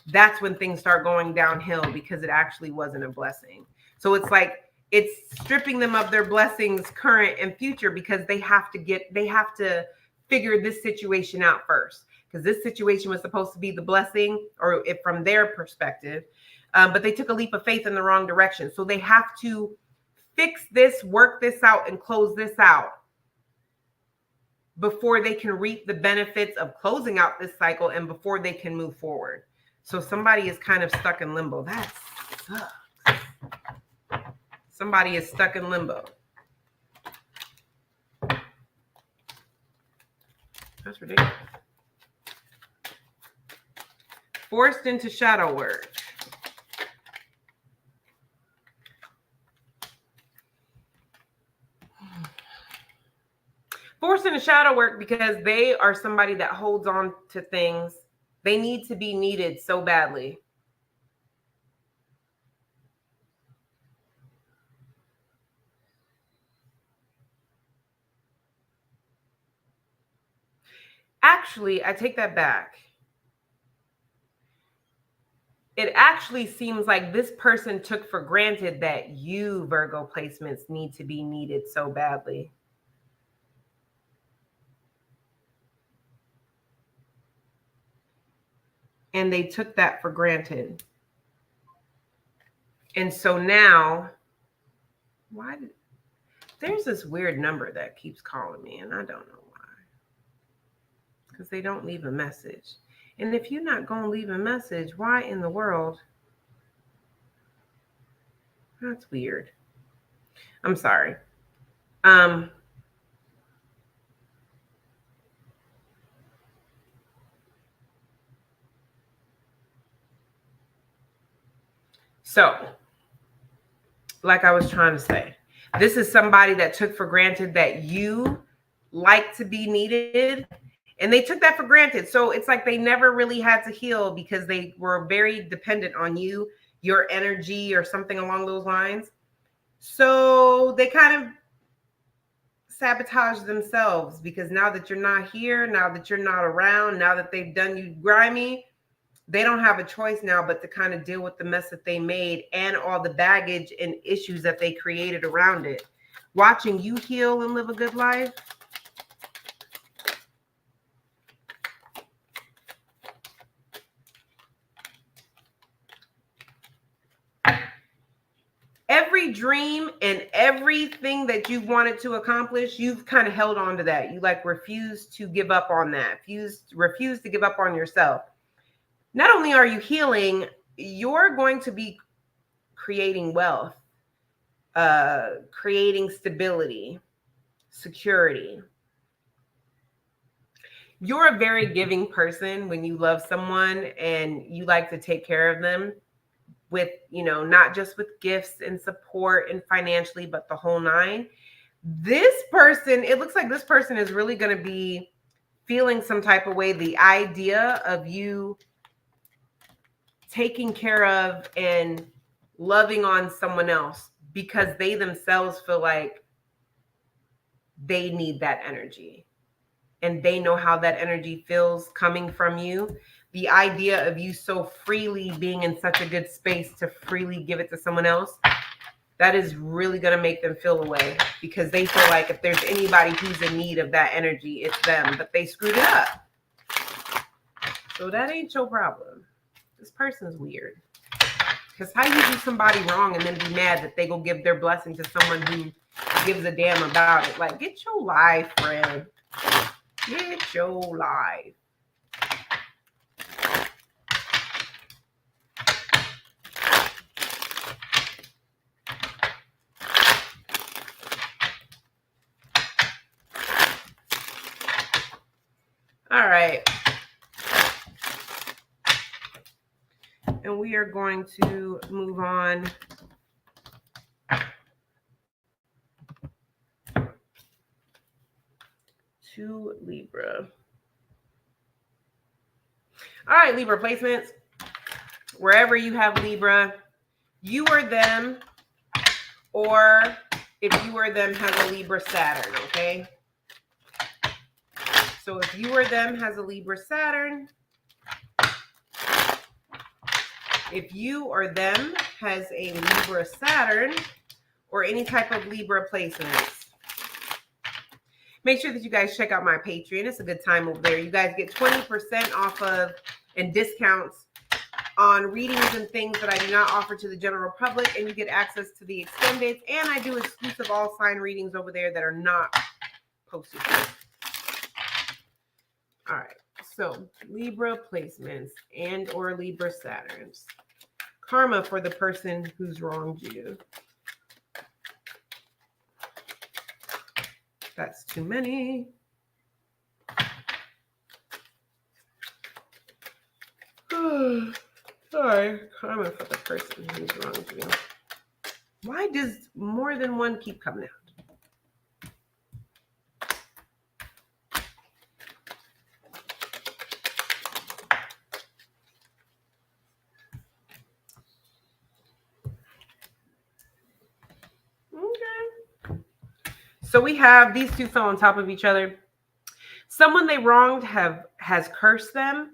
that's when things start going downhill, because it actually wasn't a blessing. So it's like it's stripping them of their blessings, current and future, because they have to figure this situation out first. Because this situation was supposed to be the blessing, or if from their perspective, but they took a leap of faith in the wrong direction. So they have to fix this, work this out, and close this out before they can reap the benefits of closing out this cycle and before they can move forward. So somebody is kind of stuck in limbo. That sucks. Somebody is stuck in limbo. That's ridiculous. Forced into shadow work. Forced into shadow work because they are somebody that holds on to things. They need to be needed so badly. Actually, I take that back. It actually seems like this person took for granted that you, Virgo placements, need to be needed so badly. And they took that for granted. And so now, there's this weird number that keeps calling me, and I don't know why. Because they don't leave a message. And if you're not going to leave a message, why in the world? That's weird. I'm sorry. So, like I was trying to say, this is somebody that took for granted that you like to be needed, and they took that for granted. So it's like they never really had to heal because they were very dependent on you, your energy, or something along those lines. So they kind of sabotage themselves because now that you're not here, now that you're not around, now that they've done you grimy, they don't have a choice now but to kind of deal with the mess that they made and all the baggage and issues that they created around it. Watching you heal and live a good life. Every dream and everything that you wanted to accomplish, you've kind of held on to that. You like refuse to give up on that. Refuse to give up on yourself. Not only are you healing, you're going to be creating wealth, creating stability, security. You're a very giving person when you love someone and you like to take care of them with, not just with gifts and support and financially, but the whole nine. This person, it looks like this person is really going to be feeling some type of way. The idea of you taking care of and loving on someone else because they themselves feel like they need that energy and they know how that energy feels coming from you. The idea of you so freely being in such a good space to freely give it to someone else, that is really going to make them feel away because they feel like if there's anybody who's in need of that energy, it's them, but they screwed it up. So that ain't your problem. This person's weird. Because how you do somebody wrong and then be mad that they go give their blessing to someone who gives a damn about it? Like, get your life, friend. Get your life. All right. And we are going to move on to Libra. All right, Libra placements. Wherever you have Libra, you or them, or if you or them has a Libra Saturn, okay? So if you or them has a Libra Saturn, if you or them has a Libra Saturn, or any type of Libra placements, make sure that you guys check out my Patreon. It's a good time over there. You guys get 20% off of and discounts on readings and things that I do not offer to the general public, and you get access to the extended, and I do exclusive all sign readings over there that are not posted here. All right. So Libra placements and or Libra Saturns. Karma for the person who's wronged you. That's too many. Sorry. Karma for the person who's wronged you. Why does more than one keep coming out? Okay. So we have these two fell on top of each other. Someone they wronged has cursed them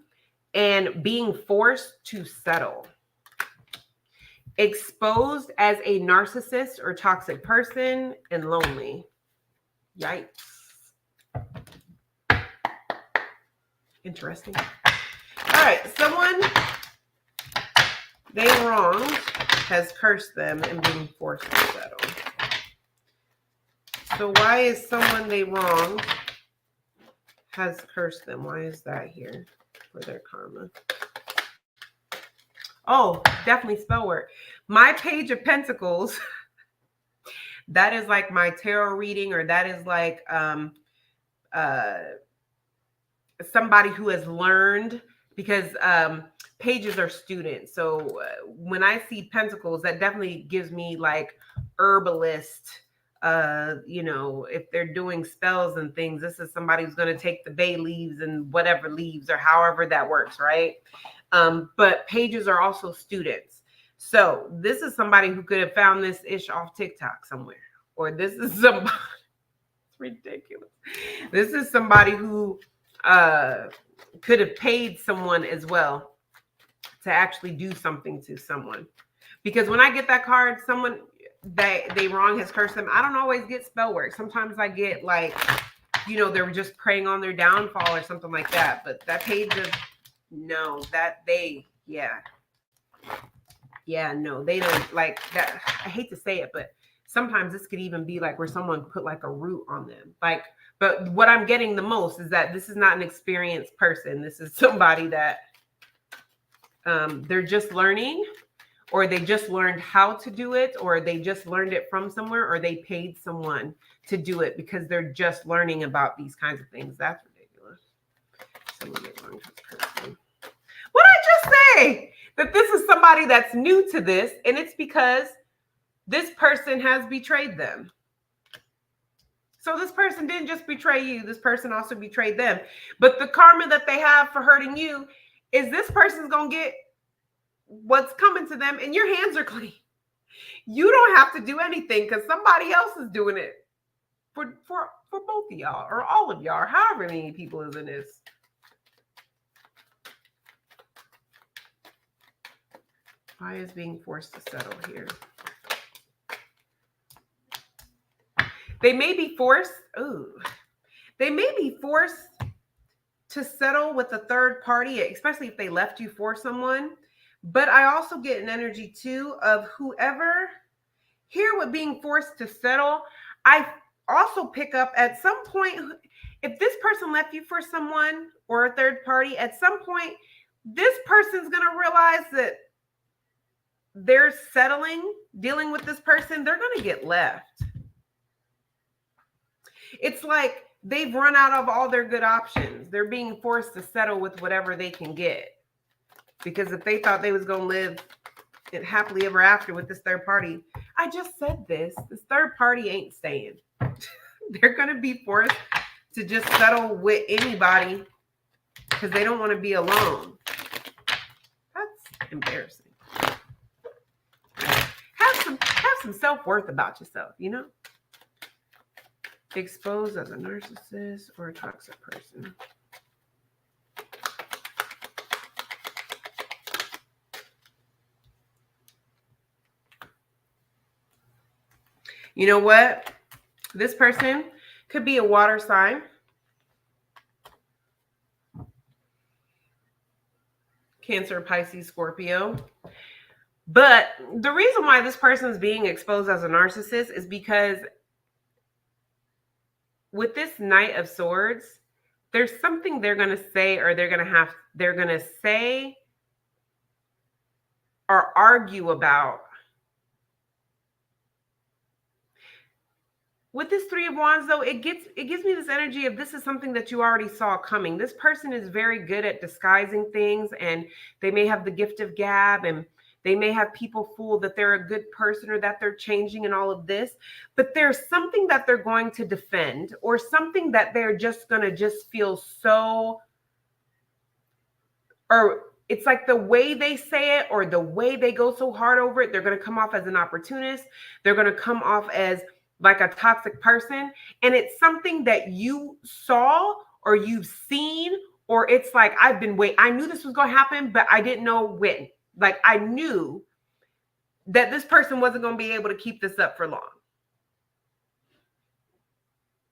and being forced to settle. Exposed as a narcissist or toxic person and lonely. Yikes. Interesting. All right, someone they wronged has cursed them and being forced to settle. So why is someone they wronged has cursed them? Why is that here for their karma? Oh, definitely spell work. My Page of Pentacles, that is like my tarot reading, or that is like somebody who has learned, because pages are students. So when I see pentacles, that definitely gives me like herbalist, you know, if they're doing spells and things, this is somebody who's going to take the bay leaves and whatever leaves or however that works, right? But pages are also students. So this is somebody who could have found this ish off TikTok somewhere, or this is somebody, it's ridiculous. This is somebody who could have paid someone as well to actually do something to someone. Because when I get that card, someone they wrong has cursed them, I don't always get spell work. Sometimes I get like, you know, they were just preying on their downfall or something like that. But that page of no, that they, no, they don't like that. I hate to say it, but sometimes this could even be like where someone put like a root on them. Like, but what I'm getting the most is that this is not an experienced person. This is somebody that they're just learning, or they just learned how to do it, or they just learned it from somewhere, or they paid someone to do it because they're just learning about these kinds of things. That's ridiculous. Someone get wrong with person. What did I just say? That this is somebody that's new to this, and it's because this person has betrayed them. So this person didn't just betray you. This person also betrayed them. But the karma that they have for hurting you is this person's going to get what's coming to them, and your hands are clean. You don't have to do anything because somebody else is doing it for both of y'all, or all of y'all, or however many people is in this. Why is being forced to settle here? They may be forced. They may be forced to settle with a third party, especially if they left you for someone. But I also get an energy too of whoever here with being forced to settle. I also pick up at some point, if this person left you for someone or a third party, at some point, this person's going to realize that they're settling, dealing with this person, they're going to get left. It's like they've run out of all their good options. They're being forced to settle with whatever they can get. Because if they thought they was going to live happily ever after with this third party, I just said this third party ain't staying. They're going to be forced to just settle with anybody because they don't want to be alone. That's embarrassing. Have some self-worth about yourself, you know? Exposed as a narcissist or a toxic person. You know what? This person could be a water sign. Cancer, Pisces, Scorpio. But the reason why this person is being exposed as a narcissist is because with this Knight of Swords, there's something they're going to say, or they're going to say or argue about. With this Three of Wands, though, it gives me this energy of this is something that you already saw coming. This person is very good at disguising things, and they may have the gift of gab, and they may have people fooled that they're a good person or that they're changing and all of this. But there's something that they're going to defend, or something that they're just going to just feel so, or it's like the way they say it or the way they go so hard over it, they're going to come off as an opportunist. They're going to come off as like a toxic person. And it's something that you saw or you've seen, or it's like, I knew this was going to happen, but I didn't know when. Like, I knew that this person wasn't going to be able to keep this up for long.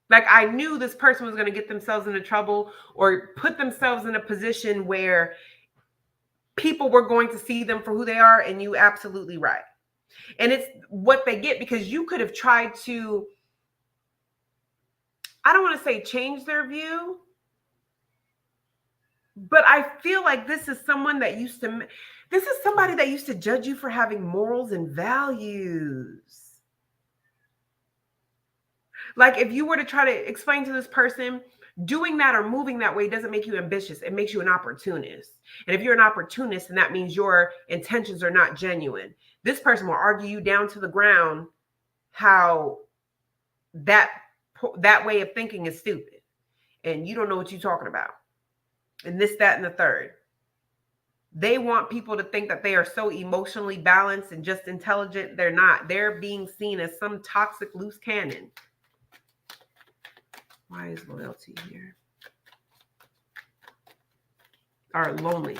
Like, I knew this person was going to get themselves into trouble or put themselves in a position where people were going to see them for who they are. And you absolutely right. And it's what they get, because you could have tried to, I don't want to say change their view, but I feel like this is somebody that used to judge you for having morals and values. Like, if you were to try to explain to this person, doing that or moving that way doesn't make you ambitious. It makes you an opportunist. And if you're an opportunist, then that means your intentions are not genuine. This person will argue you down to the ground how that way of thinking is stupid. And you don't know what you're talking about. And this, that, and the third. They want people to think that they are so emotionally balanced and just intelligent. They're not. They're being seen as some toxic loose cannon. Why is loyalty here? Are lonely.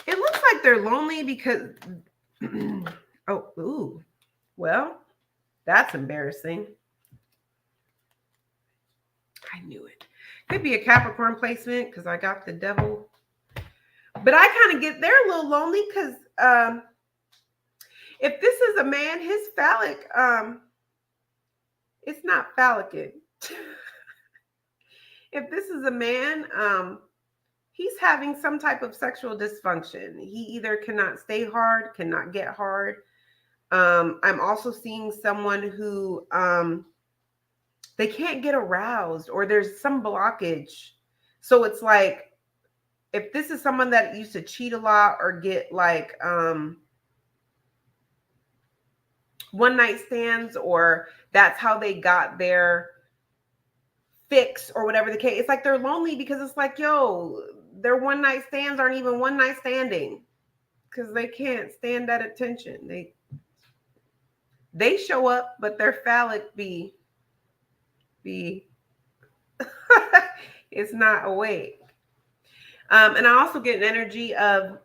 It looks like they're lonely because, well, that's embarrassing. I knew it. Could be a Capricorn placement because I got the devil. But I kind of get, they're a little lonely because if this is a man, his phallic, it's not phallic. If this is a man, he's having some type of sexual dysfunction. He either cannot stay hard, cannot get hard. I'm also seeing someone who they can't get aroused, or there's some blockage. So it's like, if this is someone that used to cheat a lot or get like one night stands, or that's how they got their fix or whatever the case, it's like they're lonely because it's like, yo, their one night stands aren't even one night standing because they can't stand that attention. They show up, but their phallic be it's not awake. And I also get an energy of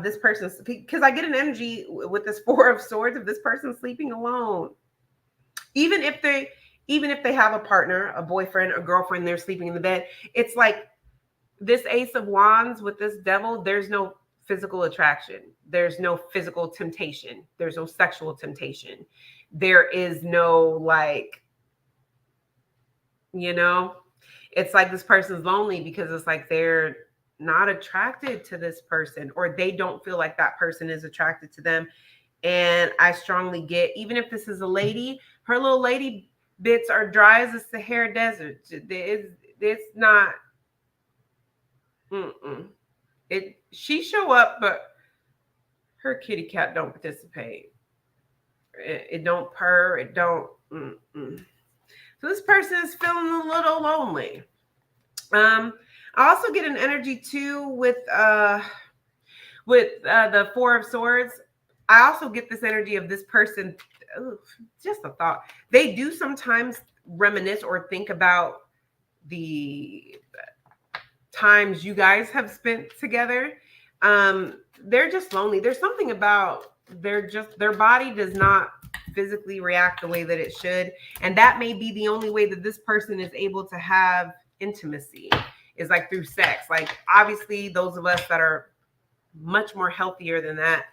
this person's, because I get an energy with this Four of Swords of this person sleeping alone. Even if they have a partner, a boyfriend or girlfriend, they're sleeping in the bed. It's like this Ace of Wands with this devil, there's no physical attraction. There's no physical temptation. There's no sexual temptation. There is no like, it's like this person's lonely because it's like they're not attracted to this person, or they don't feel like that person is attracted to them. And I strongly get, even if this is a lady, her little lady bits are dry as the Sahara Desert. It's not. She show up, but her kitty cat don't participate. It don't purr. It don't. So this person is feeling a little lonely. I also get an energy too with the Four of Swords. I also get this energy of this person. Just a thought. They do sometimes reminisce or think about the times you guys have spent together. They're just lonely. There's something about their body does not physically react the way that it should. And that may be the only way that this person is able to have intimacy, is like through sex. Like, obviously, those of us that are much more healthier than that,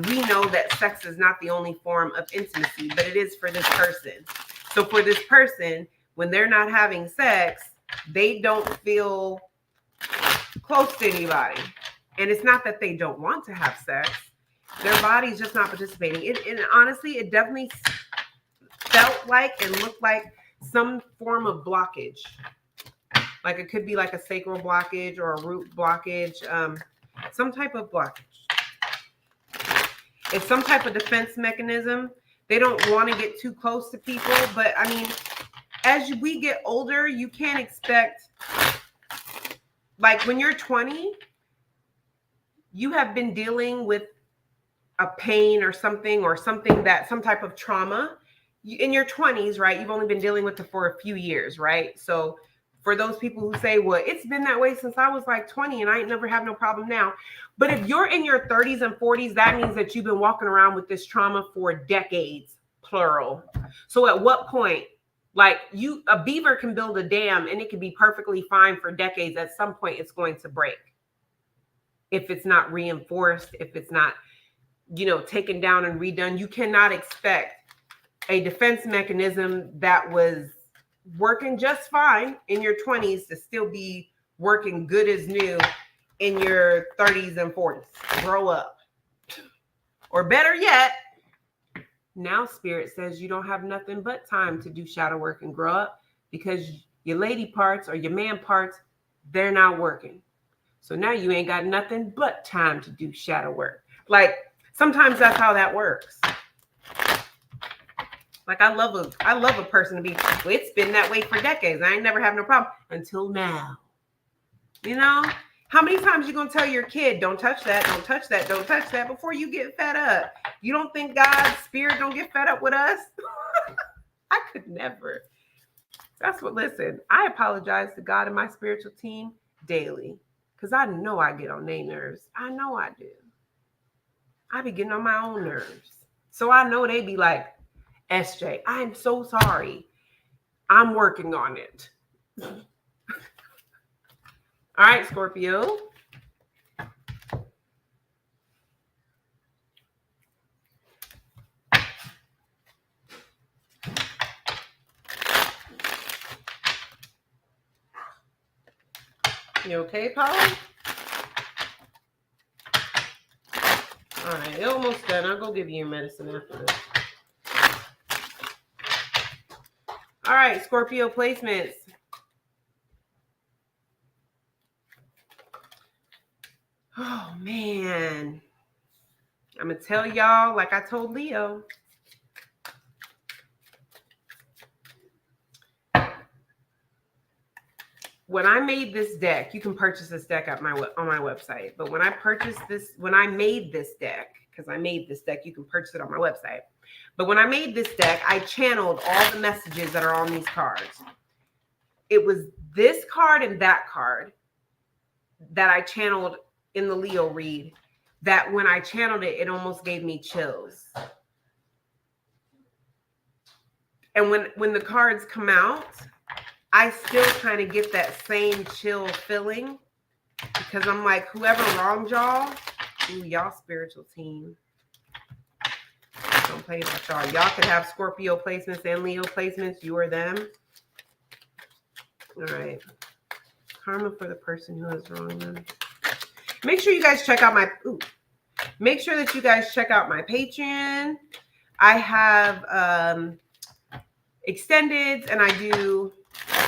we know that sex is not the only form of intimacy, but it is for this person. So for this person, when they're not having sex, they don't feel close to anybody. And it's not that they don't want to have sex. Their body's just not participating. And honestly, it definitely felt like and looked like some form of blockage. Like it could be like a sacral blockage or a root blockage, some type of blockage. It's some type of defense mechanism. They don't want to get too close to people. But I mean, as we get older, you can't expect, like when you're 20, you have been dealing with a pain or something that some type of trauma in your 20s, right? You've only been dealing with it for a few years, right? So for those people who say, well, it's been that way since I was like 20 and I ain't never have no problem now. But if you're in your 30s and 40s, that means that you've been walking around with this trauma for decades, plural. So at what point, like a beaver can build a dam and it can be perfectly fine for decades. At some point, it's going to break. If it's not reinforced, if it's not, taken down and redone, you cannot expect a defense mechanism that was working just fine in your 20s to still be working good as new in your 30s and 40s. Grow up. Or better yet, now Spirit says you don't have nothing but time to do shadow work and grow up because your lady parts or your man parts, they're not working. So now you ain't got nothing but time to do shadow work. Like sometimes that's how that works. Like I love a person to be, well, it's been that way for decades. I ain't never have no problem until now. How many times you gonna tell your kid, don't touch that, don't touch that, don't touch that before you get fed up? You don't think God's Spirit don't get fed up with us? I could never. Listen, I apologize to God and my spiritual team daily because I know I get on their nerves. I know I do. I be getting on my own nerves. So I know they be like, SJ, I'm so sorry. I'm working on it. All right, Scorpio. You okay, Paula? All right, you're almost done. I'll go give you your medicine after this. All right, Scorpio placements. Oh, man. I'm going to tell y'all, like I told Leo. When I made this deck, you can purchase this deck on my website. But when I made this deck, because I made this deck, you can purchase it on my website. But when I made this deck, I channeled all the messages that are on these cards. It was this card and that card that I channeled in the Leo read, that when I channeled it, it almost gave me chills. And when the cards come out, I still kind of get that same chill feeling because I'm like, whoever wronged y'all, y'all spiritual team. Don't play about y'all. Y'all could have Scorpio placements and Leo placements. You or them. All right. Karma for the person who has wronged them. Make sure you guys check out make sure that you guys check out my Patreon. I have extendeds and I do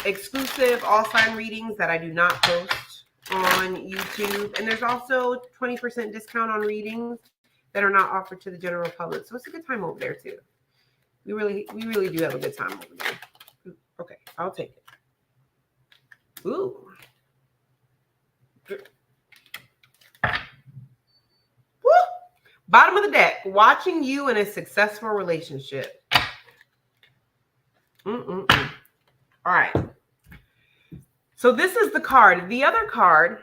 exclusive all sign readings that I do not post on YouTube. And there's also 20% discount on readings that are not offered to the general public. So it's a good time over there too. We really do have a good time over there. Okay, I'll take it. Ooh. Woo! Bottom of the deck, watching you in a successful relationship. All right. So this is the card. The other card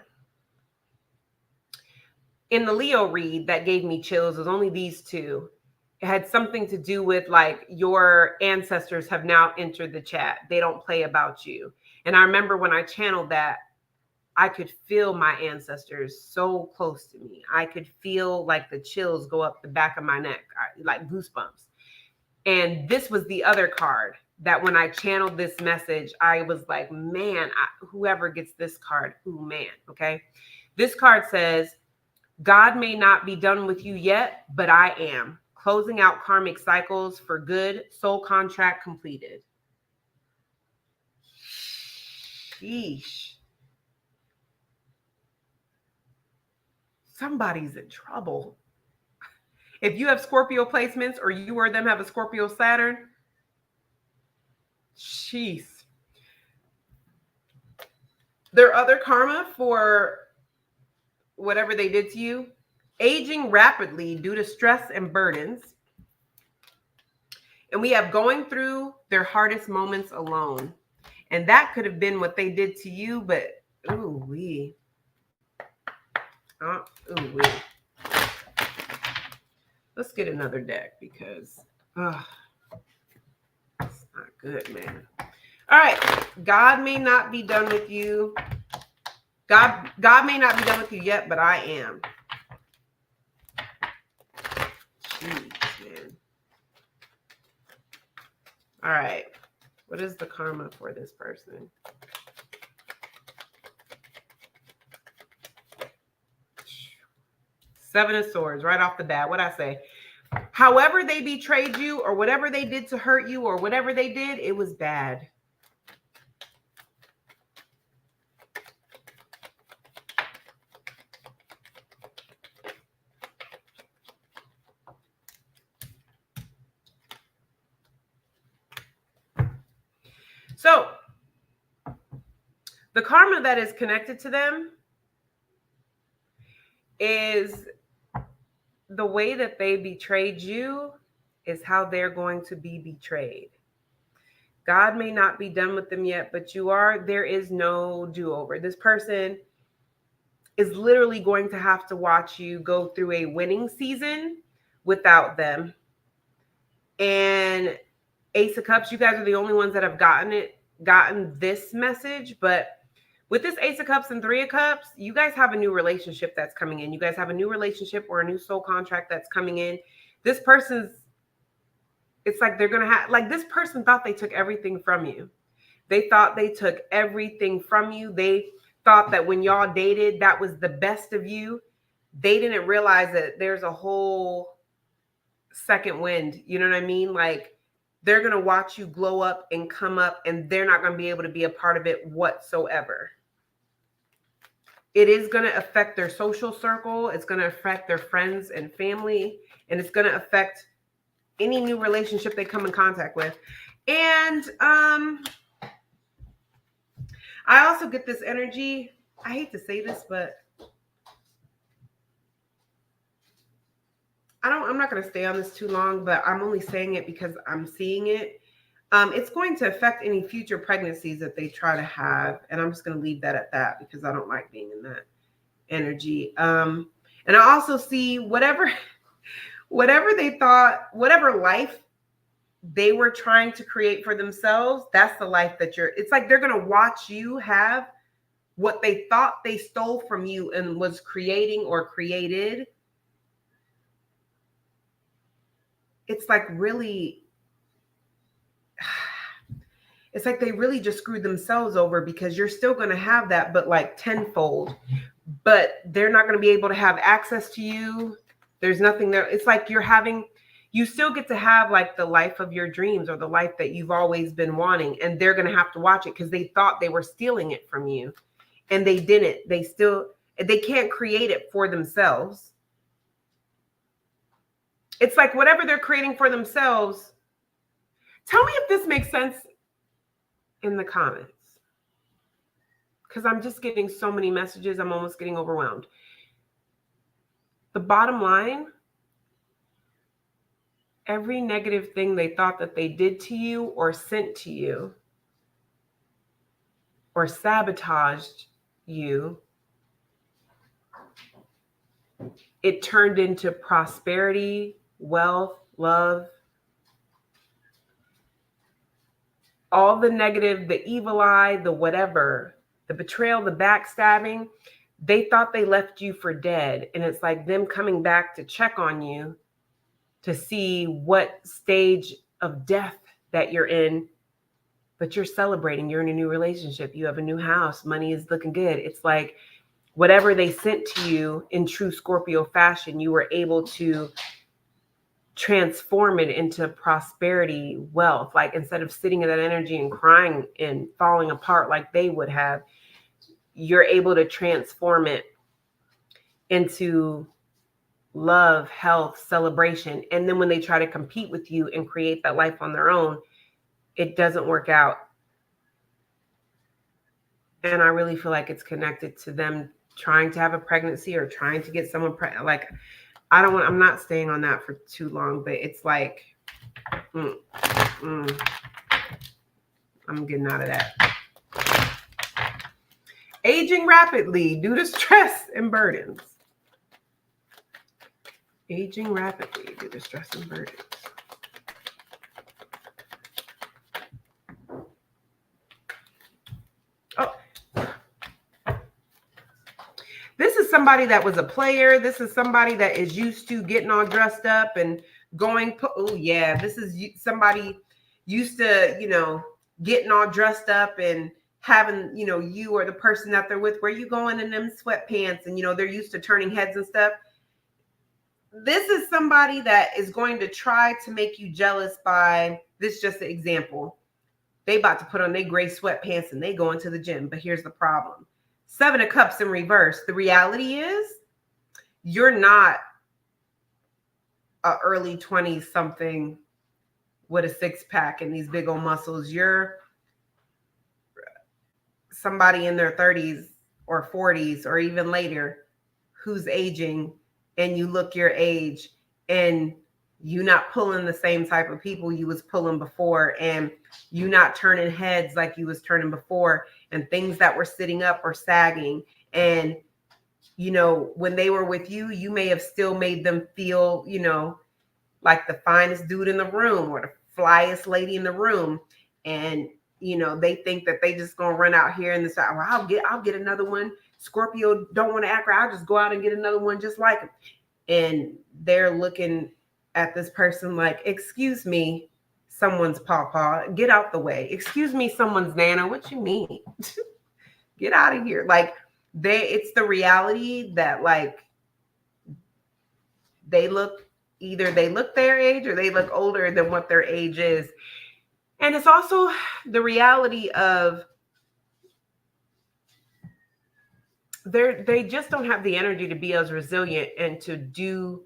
in the Leo read that gave me chills was only these two. It had something to do with like your ancestors have now entered the chat. They don't play about you. And I remember when I channeled that, I could feel my ancestors so close to me. I could feel like the chills go up the back of my neck, like goosebumps. And this was the other card that when I channeled this message, I was like, man, whoever gets this card, ooh, man, okay? This card says, God may not be done with you yet, but I am. Closing out karmic cycles for good, soul contract completed. Sheesh. Somebody's in trouble. If you have Scorpio placements or you or them have a Scorpio Saturn, jeez. Their other karma for whatever they did to you, aging rapidly due to stress and burdens. And we have going through their hardest moments alone. And that could have been what they did to you, but ooh wee. Ooh wee. Let's get another deck because it's not good, man. All right. God may not be done with you. God may not be done with you yet, but I am. Jeez, man. All right. What is the karma for this person? Seven of Swords right off the bat. What'd I say? However they betrayed you or whatever they did to hurt you or whatever they did, it was bad. So, the karma that is connected to them is the way that they betrayed you is how they're going to be betrayed. God may not be done with them yet, but you are. There is no do-over. This person is literally going to have to watch you go through a winning season without them. And Ace of Cups, you guys are the only ones that have gotten this message, but with this Ace of Cups and Three of Cups, you guys have a new relationship that's coming in. You guys have a new relationship or a new soul contract that's coming in. This person's, it's like they're going to have, like this person thought they took everything from you. They thought they took everything from you. They thought that when y'all dated, that was the best of you. They didn't realize that there's a whole second wind. You know what I mean? Like they're going to watch you glow up and come up and they're not going to be able to be a part of it whatsoever. It is going to affect their social circle. It's going to affect their friends and family. And it's going to affect any new relationship they come in contact with. And I also get this energy. I hate to say this, but I'm not going to stay on this too long, but I'm only saying it because I'm seeing it. It's going to affect any future pregnancies that they try to have. And I'm just going to leave that at that because I don't like being in that energy. And I also see whatever they thought, whatever life they were trying to create for themselves, that's the life that it's like they're going to watch you have what they thought they stole from you and was creating or created. It's like really, it's like they really just screwed themselves over because you're still going to have that, but like tenfold, but they're not going to be able to have access to you. There's nothing there. It's like you still get to have like the life of your dreams or the life that you've always been wanting. And they're going to have to watch it because they thought they were stealing it from you and they didn't. They can't create it for themselves. It's like whatever they're creating for themselves. Tell me if this makes sense in the comments, because I'm just getting so many messages. I'm almost getting overwhelmed. The bottom line, every negative thing they thought that they did to you or sent to you or sabotaged you, it turned into prosperity, wealth, love. All the negative, the evil eye, the whatever, the betrayal, the backstabbing, they thought they left you for dead. And it's like them coming back to check on you to see what stage of death that you're in but you're celebrating. You're in a new relationship. You have a new house. Money is looking good. It's like whatever they sent to you in true Scorpio fashion, you were able to transform it into prosperity, wealth. Like instead of sitting in that energy and crying and falling apart like they would have, you're able to transform it into love, health, celebration. And then when they try to compete with you and create that life on their own, it doesn't work out. And I really feel like it's connected to them trying to have a pregnancy or trying to get someone pregnant. Like, I'm not staying on that for too long, but it's like, I'm getting out of that. Aging rapidly due to stress and burdens. Aging rapidly due to stress and burdens. Oh. This is somebody that was a player. This is somebody that is used to getting all dressed up and going. Oh, yeah. This is somebody used to, getting all dressed up and having, you or the person that they're with, where you going in them sweatpants and, they're used to turning heads and stuff. This is somebody that is going to try to make you jealous by, this is just an example. They about to put on their gray sweatpants and they going to the gym. But here's the problem. 7 of Cups in reverse. The reality is you're not a early 20s something with a 6-pack and these big old muscles. You're somebody in their 30s or 40s or even later who's aging, and you look your age and you not pulling the same type of people you was pulling before, and you not turning heads like you was turning before, and things that were sitting up or sagging. And, when they were with you, you may have still made them feel, like the finest dude in the room or the flyest lady in the room. And, they think that they just going to run out here and this, well, I'll get another one. Scorpio don't want to act right. I'll just go out and get another one just like him. And they're looking at this person like, excuse me, someone's pawpaw, get out the way. Excuse me, someone's nana. What you mean? Get out of here. Like it's the reality that like either they look their age or they look older than what their age is. And it's also the reality of they just don't have the energy to be as resilient and to do.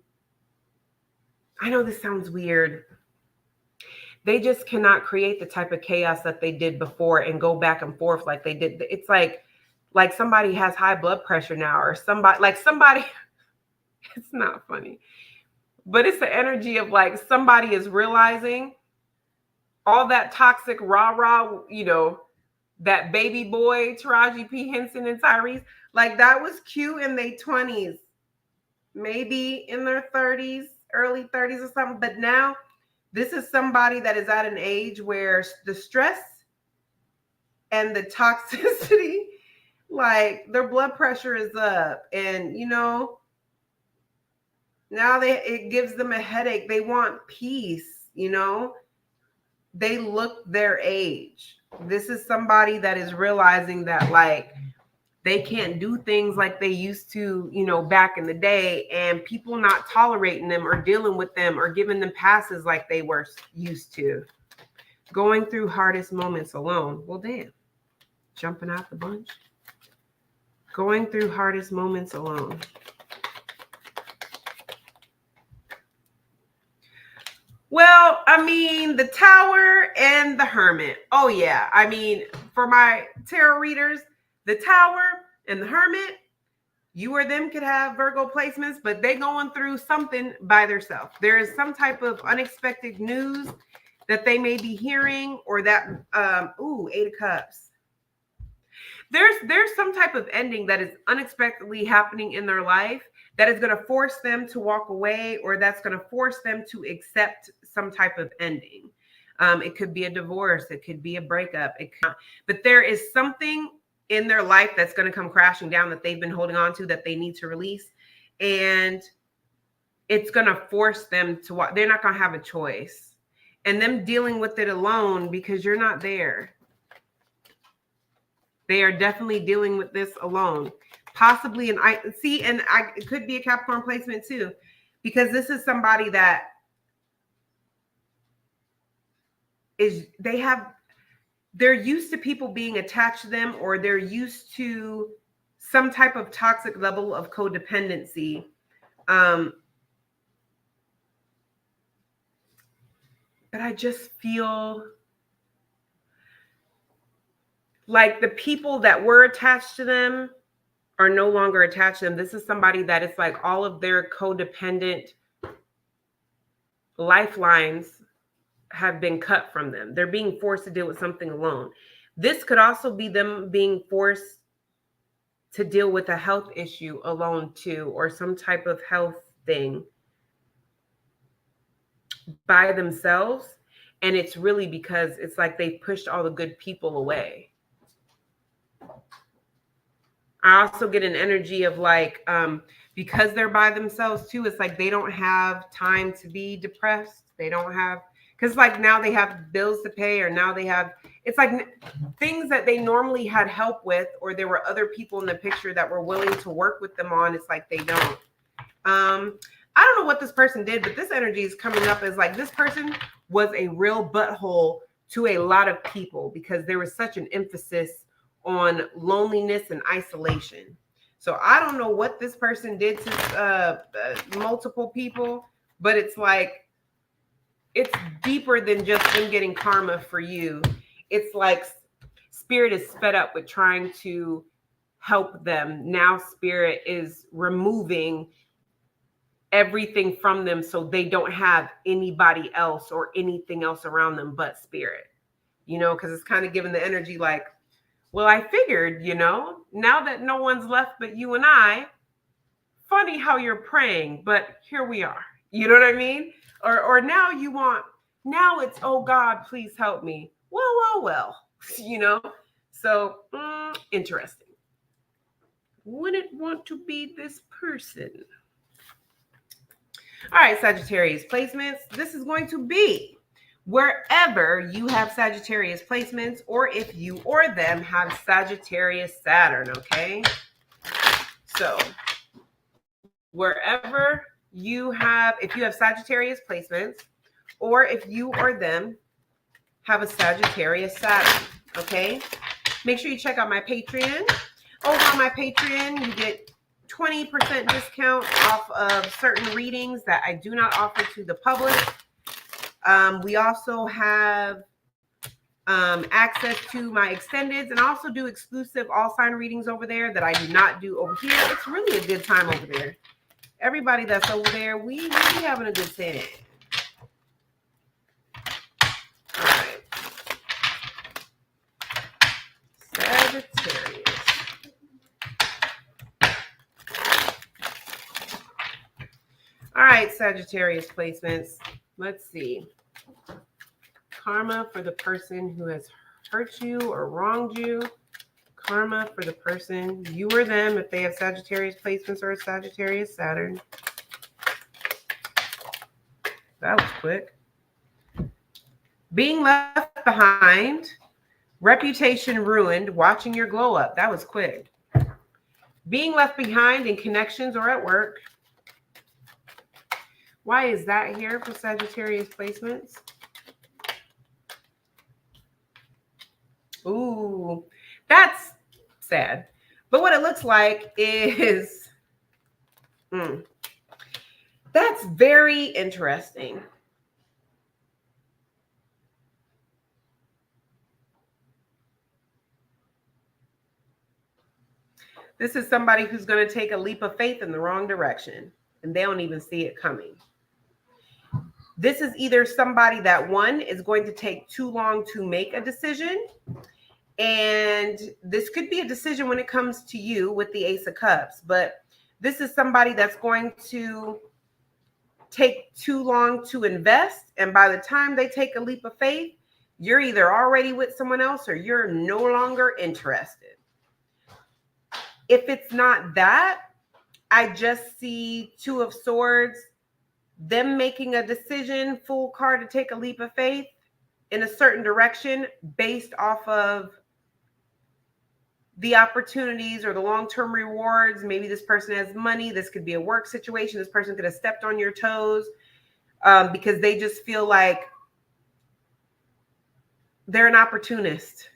I know this sounds weird. They just cannot create the type of chaos that they did before and go back and forth like they did. It's like somebody has high blood pressure now, or somebody, it's not funny, but it's the energy of like somebody is realizing all that toxic rah-rah, that baby boy, Taraji P. Henson and Tyrese, like that was cute in their 20s, maybe in their 30s, early 30s or something. But now this is somebody that is at an age where the stress and the toxicity, like their blood pressure is up, and now it gives them a headache. They want peace, they look their age. This is somebody that is realizing that like they can't do things like they used to, back in the day, and people not tolerating them or dealing with them or giving them passes like they were used to. Going through hardest moments alone. Well, damn. Jumping out the bunch. Going through hardest moments alone. Well, the Tower and the Hermit. Oh, yeah. For my tarot readers, the Tower and the Hermit, you or them could have Virgo placements, but they going through something by themselves. There is some type of unexpected news that they may be hearing, or that, 8 of Cups. There's some type of ending that is unexpectedly happening in their life that is going to force them to walk away, or that's going to force them to accept some type of ending. It could be a divorce. It could be a breakup. But there is something in their life that's going to come crashing down that they've been holding on to that they need to release. And it's going to force them to walk. They're not going to have a choice. And them dealing with it alone, because you're not there. They are definitely dealing with this alone. Possibly, it could be a Capricorn placement too, because this is somebody that they're used to people being attached to them, or they're used to some type of toxic level of codependency. But I just feel like the people that were attached to them are no longer attached to them. This is somebody that it's like all of their codependent lifelines have been cut from them. They're being forced to deal with something alone. This could also be them being forced to deal with a health issue alone too, or some type of health thing by themselves. And it's really because it's like they pushed all the good people away. I also get an energy of like, because they're by themselves too, it's like they don't have time to be depressed. They don't have, because like now they have bills to pay, or now they have, it's like things that they normally had help with, or there were other people in the picture that were willing to work with them on. It's like they don't. I don't know what this person did, but this energy is coming up as like this person was a real butthole to a lot of people because there was such an emphasis on loneliness and isolation. So I don't know what this person did to multiple people, but it's like, it's deeper than just them getting karma for you. It's like spirit is fed up with trying to help them. Now spirit is removing everything from them so they don't have anybody else or anything else around them but spirit, because it's kind of giving the energy like, well, I figured, now that no one's left but you and I, funny how you're praying, but here we are. You know what I mean? Or now now it's, oh God, please help me. Well, So interesting. Wouldn't want to be this person. All right, Sagittarius placements. This is going to be wherever you have Sagittarius placements, or if you or them have Sagittarius Saturn, okay? So wherever you have, if you have Sagittarius placements, or if you or them have a Sagittarius Saturn, okay? Make sure you check out my Patreon. Over on my Patreon, you get 20% discount off of certain readings that I do not offer to the public. We also have access to my extendeds, and I also do exclusive all sign readings over there that I do not do over here. It's really a good time over there. Everybody that's over there, we having a good time. All right. Sagittarius. All right, Sagittarius placements. Let's see. Karma for the person who has hurt you or wronged you. Karma for the person, you or them, if they have Sagittarius placements or a Sagittarius Saturn. That was quick. Being left behind. Reputation ruined. Watching your glow up. That was quick. Being left behind in connections or at work. Why is that here for Sagittarius placements? Ooh, that's sad. But what it looks like is, that's very interesting. This is somebody who's going to take a leap of faith in the wrong direction, and they don't even see it coming. This is either somebody that, one, is going to take too long to make a decision. And this could be a decision when it comes to you with the Ace of Cups. But this is somebody that's going to take too long to invest. And by the time they take a leap of faith, you're either already with someone else or you're no longer interested. If it's not that, I just see Two of Swords, them making a decision, full card, to take a leap of faith in a certain direction based off of the opportunities or the long-term rewards. Maybe this person has money. This could be a work situation. This person could have stepped on your toes because they just feel like they're an opportunist.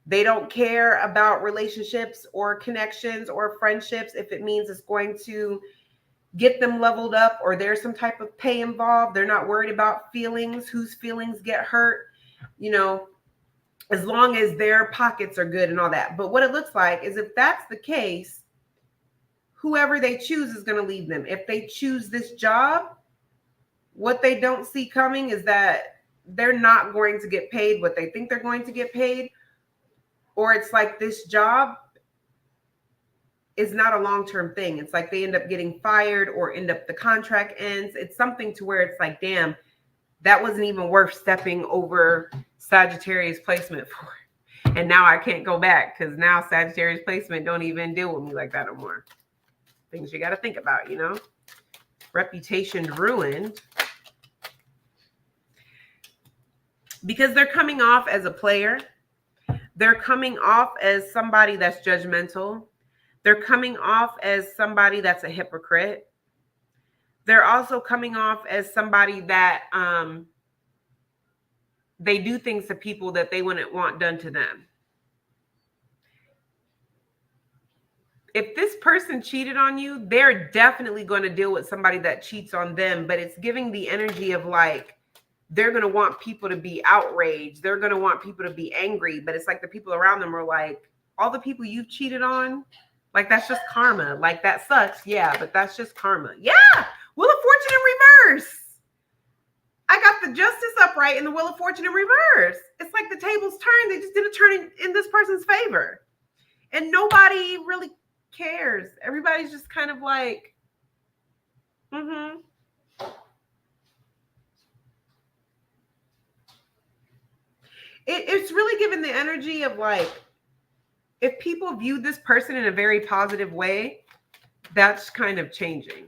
They don't care about relationships or connections or friendships if it means it's going to get them leveled up or there's some type of pay involved. They're not worried about feelings, whose feelings get hurt, you know, as long as their pockets are good and all that. But what it looks like is if that's the case, whoever they choose is going to lead them. If they choose this job, what they don't see coming is that they're not going to get paid what they think they're going to get paid. Or it's like this job is not a long-term thing. It's like they end up getting fired or end up the contract ends. It's something to where it's like, damn, that wasn't even worth stepping over Sagittarius placement for. And now I can't go back because now Sagittarius placement don't even deal with me like that no more. Things you got to think about, you know. Reputation ruined. Because they're coming off as a player. They're coming off as somebody that's judgmental. They're coming off as somebody that's a hypocrite. They're also coming off as somebody that they do things to people that they wouldn't want done to them. If this person cheated on you, they're definitely going to deal with somebody that cheats on them, but it's giving the energy of like, they're going to want people to be outraged. They're going to want people to be angry, but it's like the people around them are like, all the people you've cheated on, like, that's just karma. Like, that sucks. Yeah, but that's just karma. Yeah. Wheel of Fortune in reverse. I got the Justice upright and the Wheel of Fortune in reverse. It's like the tables turned. They just didn't turn in this person's favor. And nobody really cares. Everybody's just kind of like, It's really given the energy of like, if people view this person in a very positive way, that's kind of changing.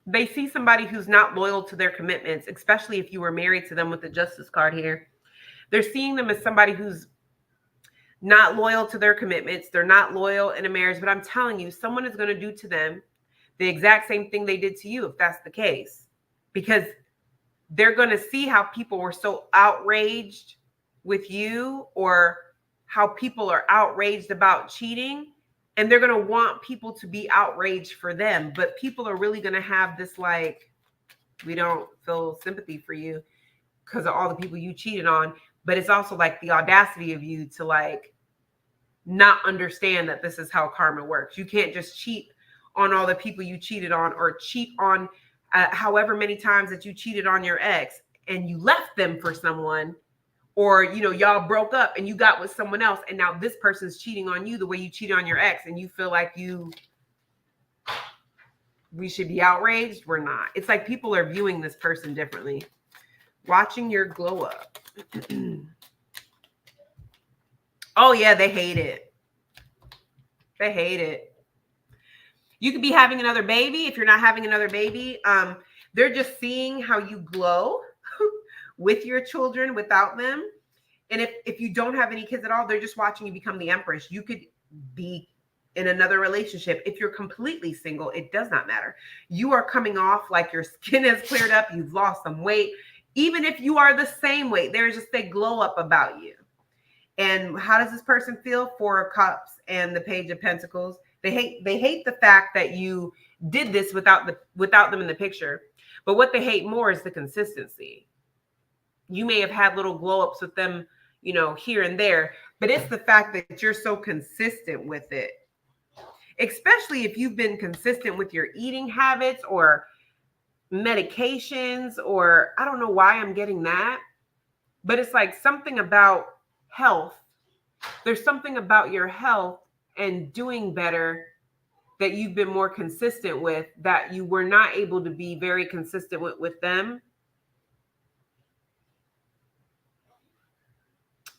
They see somebody who's not loyal to their commitments, especially if you were married to them with the Justice card here. They're seeing them as somebody who's not loyal to their commitments. They're not loyal in a marriage, but I'm telling you, someone is going to do to them the exact same thing they did to you, if that's the case, because they're going to see how people were so outraged with you or how people are outraged about cheating. And they're going to want people to be outraged for them. But people are really going to have this like, we don't feel sympathy for you because of all the people you cheated on. But it's also like the audacity of you to like not understand that this is how karma works. You can't just cheat on all the people you cheated on or cheat on however many times that you cheated on your ex and you left them for someone, or, you know, y'all broke up and you got with someone else. And now this person's cheating on you the way you cheated on your ex. And you feel like we should be outraged. We're not. It's like people are viewing this person differently. Watching your glow up. Oh yeah, they hate it. They hate it. You could be having another baby. If you're not having another baby, they're just seeing how you glow with your children without them. And if you don't have any kids at all, they're just watching you become the empress. You could be in another relationship. If you're completely single, it does not matter. You are coming off like your skin has cleared up. You've lost some weight. Even if you are the same weight, there's just a glow up about you. And how does this person feel? Four of Cups and the Page of Pentacles. They hate the fact that you did this without them in the picture. But what they hate more is the consistency. You may have had little glow ups with them, you know, here and there, but it's the fact that you're so consistent with it. Especially if you've been consistent with your eating habits or medications, or I don't know why I'm getting that, but it's like something about health. There's something about your health and doing better that you've been more consistent with that you were not able to be very consistent with them.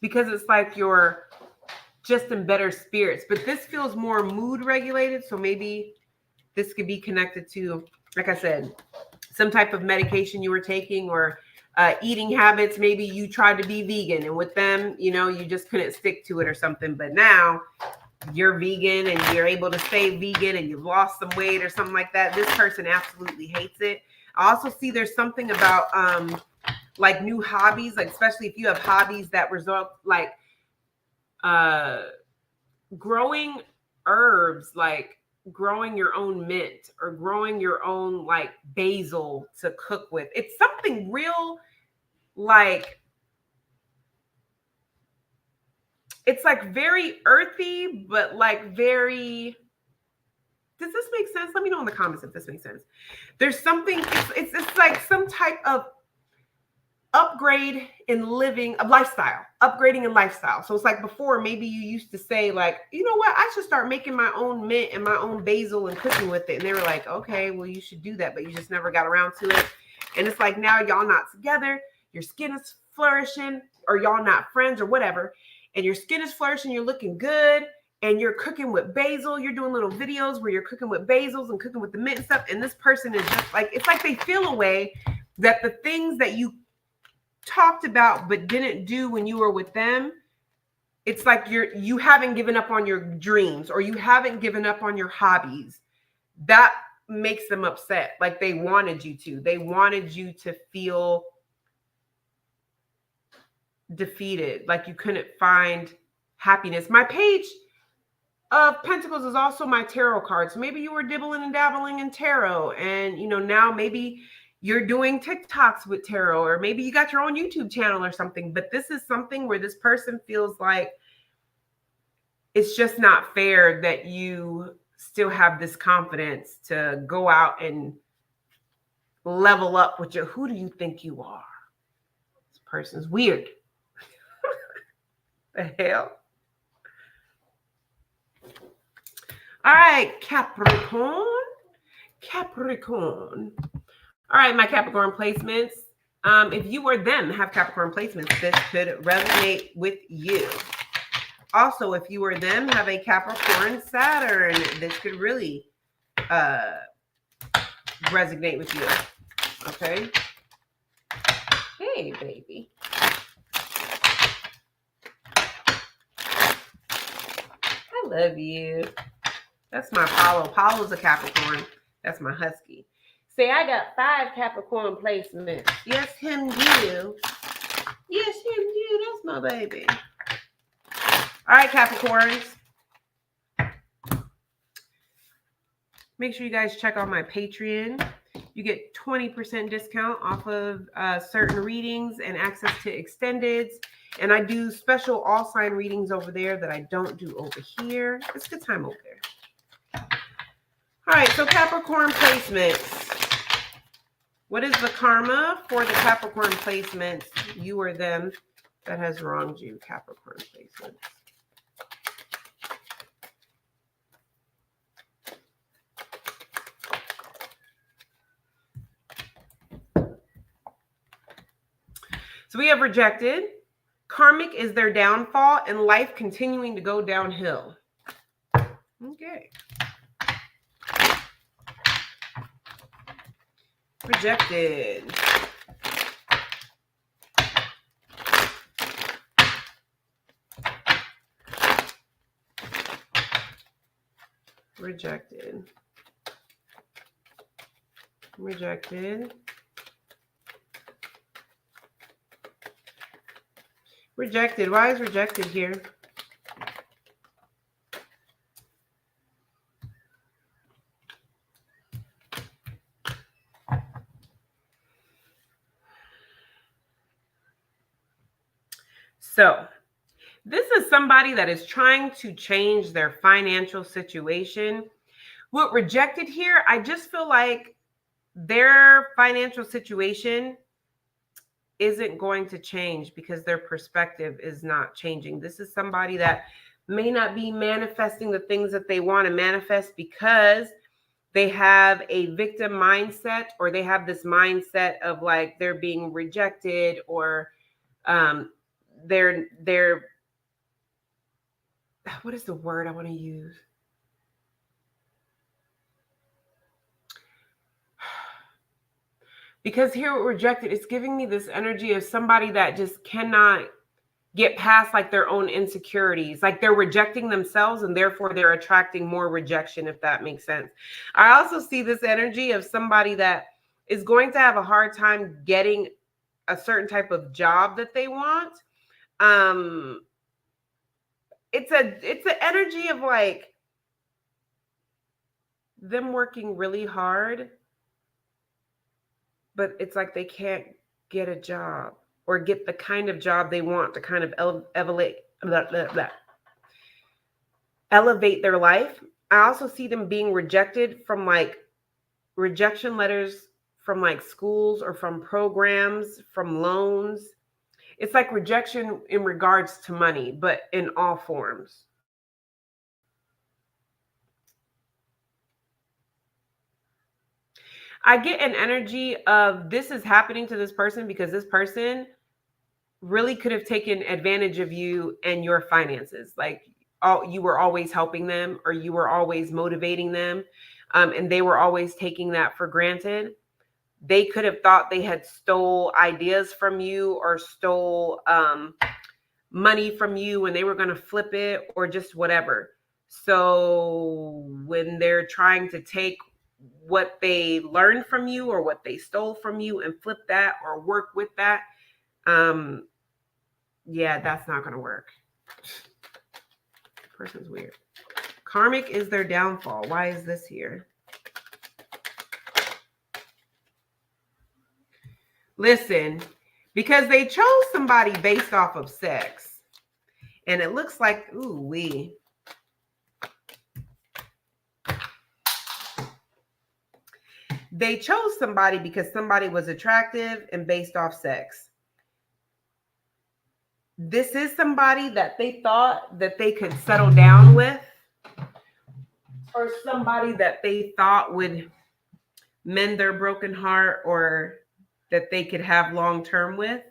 Because it's like you're just in better spirits. But this feels more mood regulated. So maybe this could be connected to, like I said, some type of medication you were taking, or eating habits. Maybe you tried to be vegan, and with them, you know, you just couldn't stick to it or something. But now you're vegan and you're able to stay vegan and you've lost some weight or something like that. This person absolutely hates it. I also see there's something about like new hobbies, like especially if you have hobbies that result like growing herbs, like growing your own mint or growing your own like basil to cook with. It's something real, like it's like very earthy, but like very, does this make sense? Let me know in the comments if this makes sense. There's something, it's like some type of upgrade in living, a lifestyle, upgrading in lifestyle. So it's like before, maybe you used to say like, you know what, I should start making my own mint and my own basil and cooking with it. And they were like, okay, well, you should do that, but you just never got around to it. And it's like now y'all not together, your skin is flourishing, or y'all not friends or whatever, and your skin is flourishing, you're looking good, and you're cooking with basil, you're doing little videos where you're cooking with basils and cooking with the mint and stuff. And this person is just like, it's like they feel a way that the things that you talked about but didn't do when you were with them, it's like you haven't given up on your dreams, or you haven't given up on your hobbies. That makes them upset. Like they wanted you to feel defeated, like you couldn't find happiness. My page of Pentacles is also my tarot card. So maybe you were dibbling and dabbling in tarot, and you know, now maybe you're doing TikToks with tarot, or maybe you got your own YouTube channel or something. But this is something where this person feels like it's just not fair that you still have this confidence to go out and level up with your, who do you think you are? This person's weird. The hell? All right, Capricorn. All right, my Capricorn placements. If you or them have Capricorn placements, this could resonate with you. Also, if you or them have a Capricorn Saturn, this could really resonate with you. Okay. Hey, baby. I love you. That's my Apollo. Apollo's a Capricorn. That's my husky. Say, I got 5 Capricorn placements. Yes, him you. Yes, him you. That's my baby. All right, Capricorns. Make sure you guys check out my Patreon. You get 20% discount off of certain readings and access to extendeds. And I do special all sign readings over there that I don't do over here. It's a good time over there. All right, so Capricorn placements. What is the karma for the Capricorn placements, you or them, that has wronged you, Capricorn placements? So we have rejected. Karmic is their downfall and life continuing to go downhill. Okay. Rejected. Rejected. Rejected. Rejected. Why is rejected here? So, this is somebody that is trying to change their financial situation. With rejected here, I just feel like their financial situation isn't going to change because their perspective is not changing. This is somebody that may not be manifesting the things that they want to manifest because they have a victim mindset, or they have this mindset of like they're being rejected, or they're what is the word I want to use? Because here with rejected, it's giving me this energy of somebody that just cannot get past like their own insecurities. Like they're rejecting themselves and therefore they're attracting more rejection, if that makes sense. I also see this energy of somebody that is going to have a hard time getting a certain type of job that they want. It's an energy of like them working really hard, but it's like they can't get a job or get the kind of job they want to kind of elevate their life. I also see them being rejected from like rejection letters from like schools or from programs, from loans. It's like rejection in regards to money, but in all forms. I get an energy of this is happening to this person because this person really could have taken advantage of you and your finances. Like you were always helping them or you were always motivating them, and they were always taking that for granted. They could have thought they had stole ideas from you or stole money from you and they were going to flip it or just whatever. So when they're trying to take what they learned from you or what they stole from you and flip that or work with that, yeah, that's not going to work. Person's weird. Karmic is their downfall. Why is this here? Listen, because they chose somebody based off of sex. And it looks like, ooh, wee. They chose somebody because somebody was attractive and based off sex. This is somebody that they thought that they could settle down with, or somebody that they thought would mend their broken heart or that they could have long term with.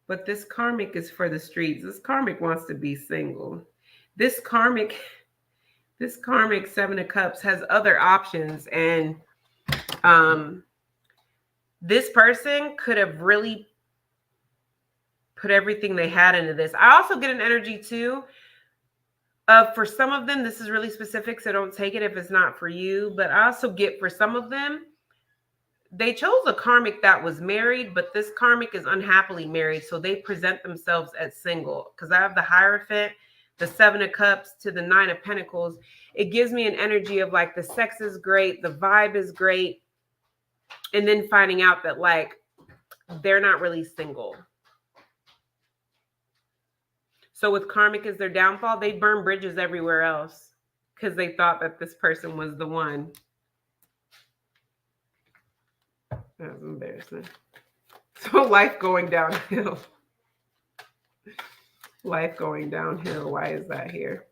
But this karmic is for the streets. This karmic wants to be single. This karmic Seven of Cups has other options, and this person could have really put everything they had into this. I also get an energy too of, for some of them, this is really specific, so don't take it if it's not for you, but I also get for some of them, they chose a karmic that was married, but this karmic is unhappily married, so they present themselves as single. Because I have the Hierophant, the Seven of Cups to the Nine of Pentacles. It gives me an energy of like the sex is great, the vibe is great, and then finding out that like they're not really single. So with karmic as their downfall, they burn bridges everywhere else because they thought that this person was the one. That's embarrassing. So life going downhill. Life going downhill. Why is that here?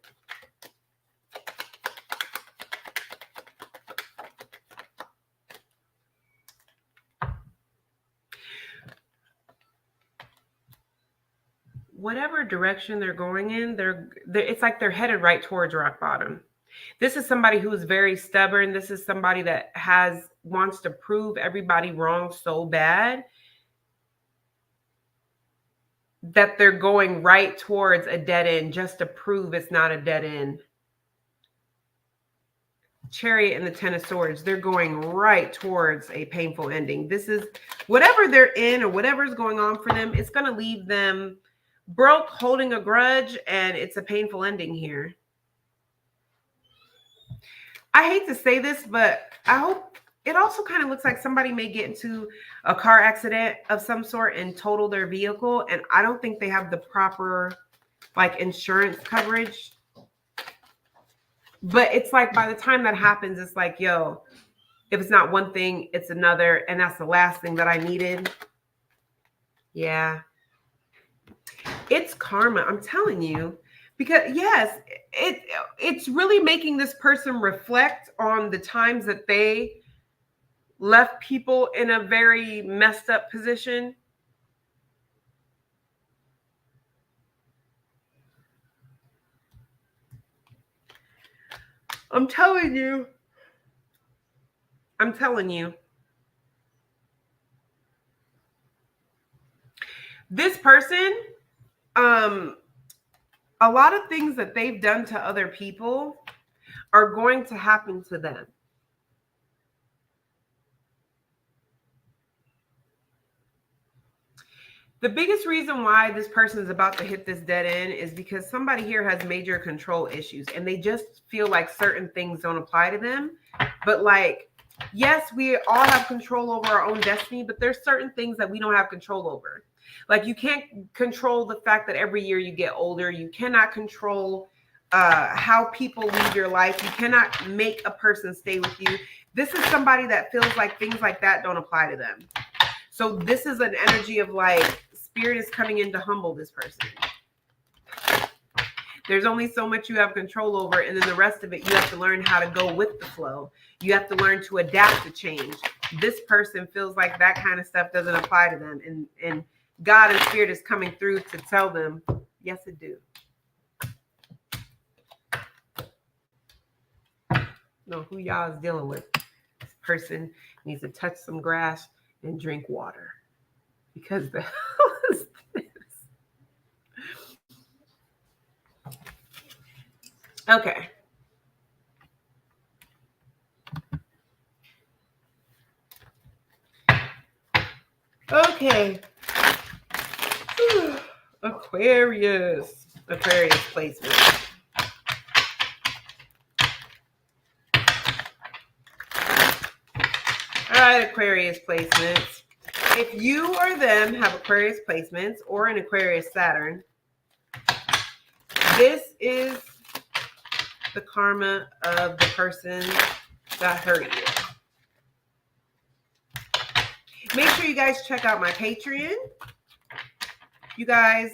Whatever direction they're going in, it's like they're headed right towards rock bottom. This is somebody who is very stubborn. This is somebody that wants to prove everybody wrong so bad that they're going right towards a dead end just to prove it's not a dead end. Chariot and the Ten of Swords, they're going right towards a painful ending. This is whatever they're in or whatever's going on for them, it's going to leave them broke, holding a grudge, and it's a painful ending here. I hate to say this, but I hope it also kind of looks like somebody may get into a car accident of some sort and total their vehicle. And I don't think they have the proper like insurance coverage. But it's like by the time that happens, it's like, yo, if it's not one thing, it's another. And that's the last thing that I needed. Yeah. It's karma. I'm telling you. Because yes, it's really making this person reflect on the times that they left people in a very messed up position. I'm telling you, I'm telling you. This person, a lot of things that they've done to other people are going to happen to them. The biggest reason why this person is about to hit this dead end is because somebody here has major control issues and they just feel like certain things don't apply to them. But like, yes, we all have control over our own destiny, but there's certain things that we don't have control over. Like you can't control the fact that every year you get older. You cannot control how people leave your life. You cannot make a person stay with you. This is somebody that feels like things like that don't apply to them. So this is an energy of like, Spirit is coming in to humble this person. There's only so much you have control over, and then the rest of it, you have to learn how to go with the flow. You have to learn to adapt to change. This person feels like that kind of stuff doesn't apply to them, and God and Spirit is coming through to tell them, yes, it do. Know who y'all is dealing with. This person needs to touch some grass and drink water. Because the hell is this? Okay. Okay. Aquarius. Aquarius placement. All right, Aquarius placements. If you or them have Aquarius placements or an Aquarius Saturn, this is the karma of the person that hurt you. Make sure you guys check out my Patreon. You guys,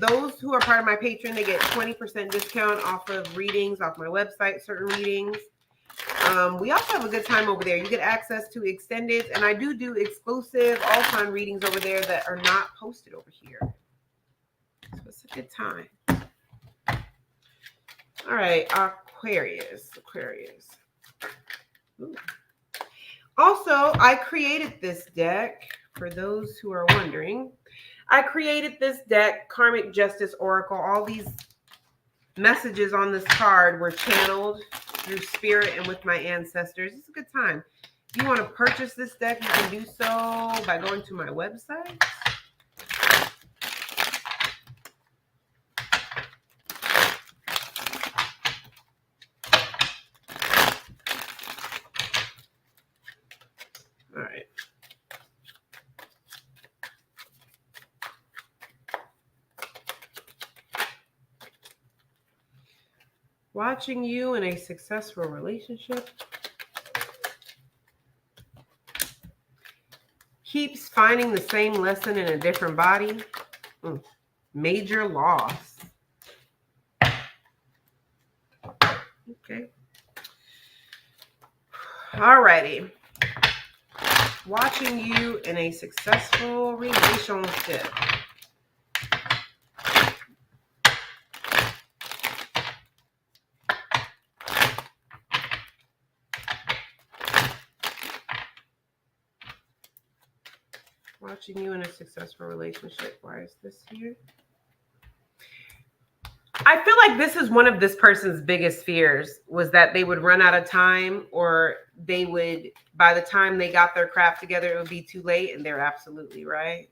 those who are part of my Patreon, they get 20% discount off of readings, off my website, certain readings. We also have a good time over there. You get access to extended, and I do exclusive all-time readings over there that are not posted over here. So it's a good time. All right, Aquarius. Ooh. Also, I created this deck, for those who are wondering. I created this deck, Karmic Justice Oracle. All these messages on this card were channeled through Spirit and with my ancestors. It's a good time. If you want to purchase this deck, you can do so by going to my website. All right. Watching you in a successful relationship. Keeps finding the same lesson in a different body. Major loss. Okay. Alrighty. Watching you in a successful relationship. Watching you in a successful relationship. Why is this here? I feel like this is one of this person's biggest fears, was that they would run out of time, or they would, by the time they got their crap together, it would be too late. And they're absolutely right.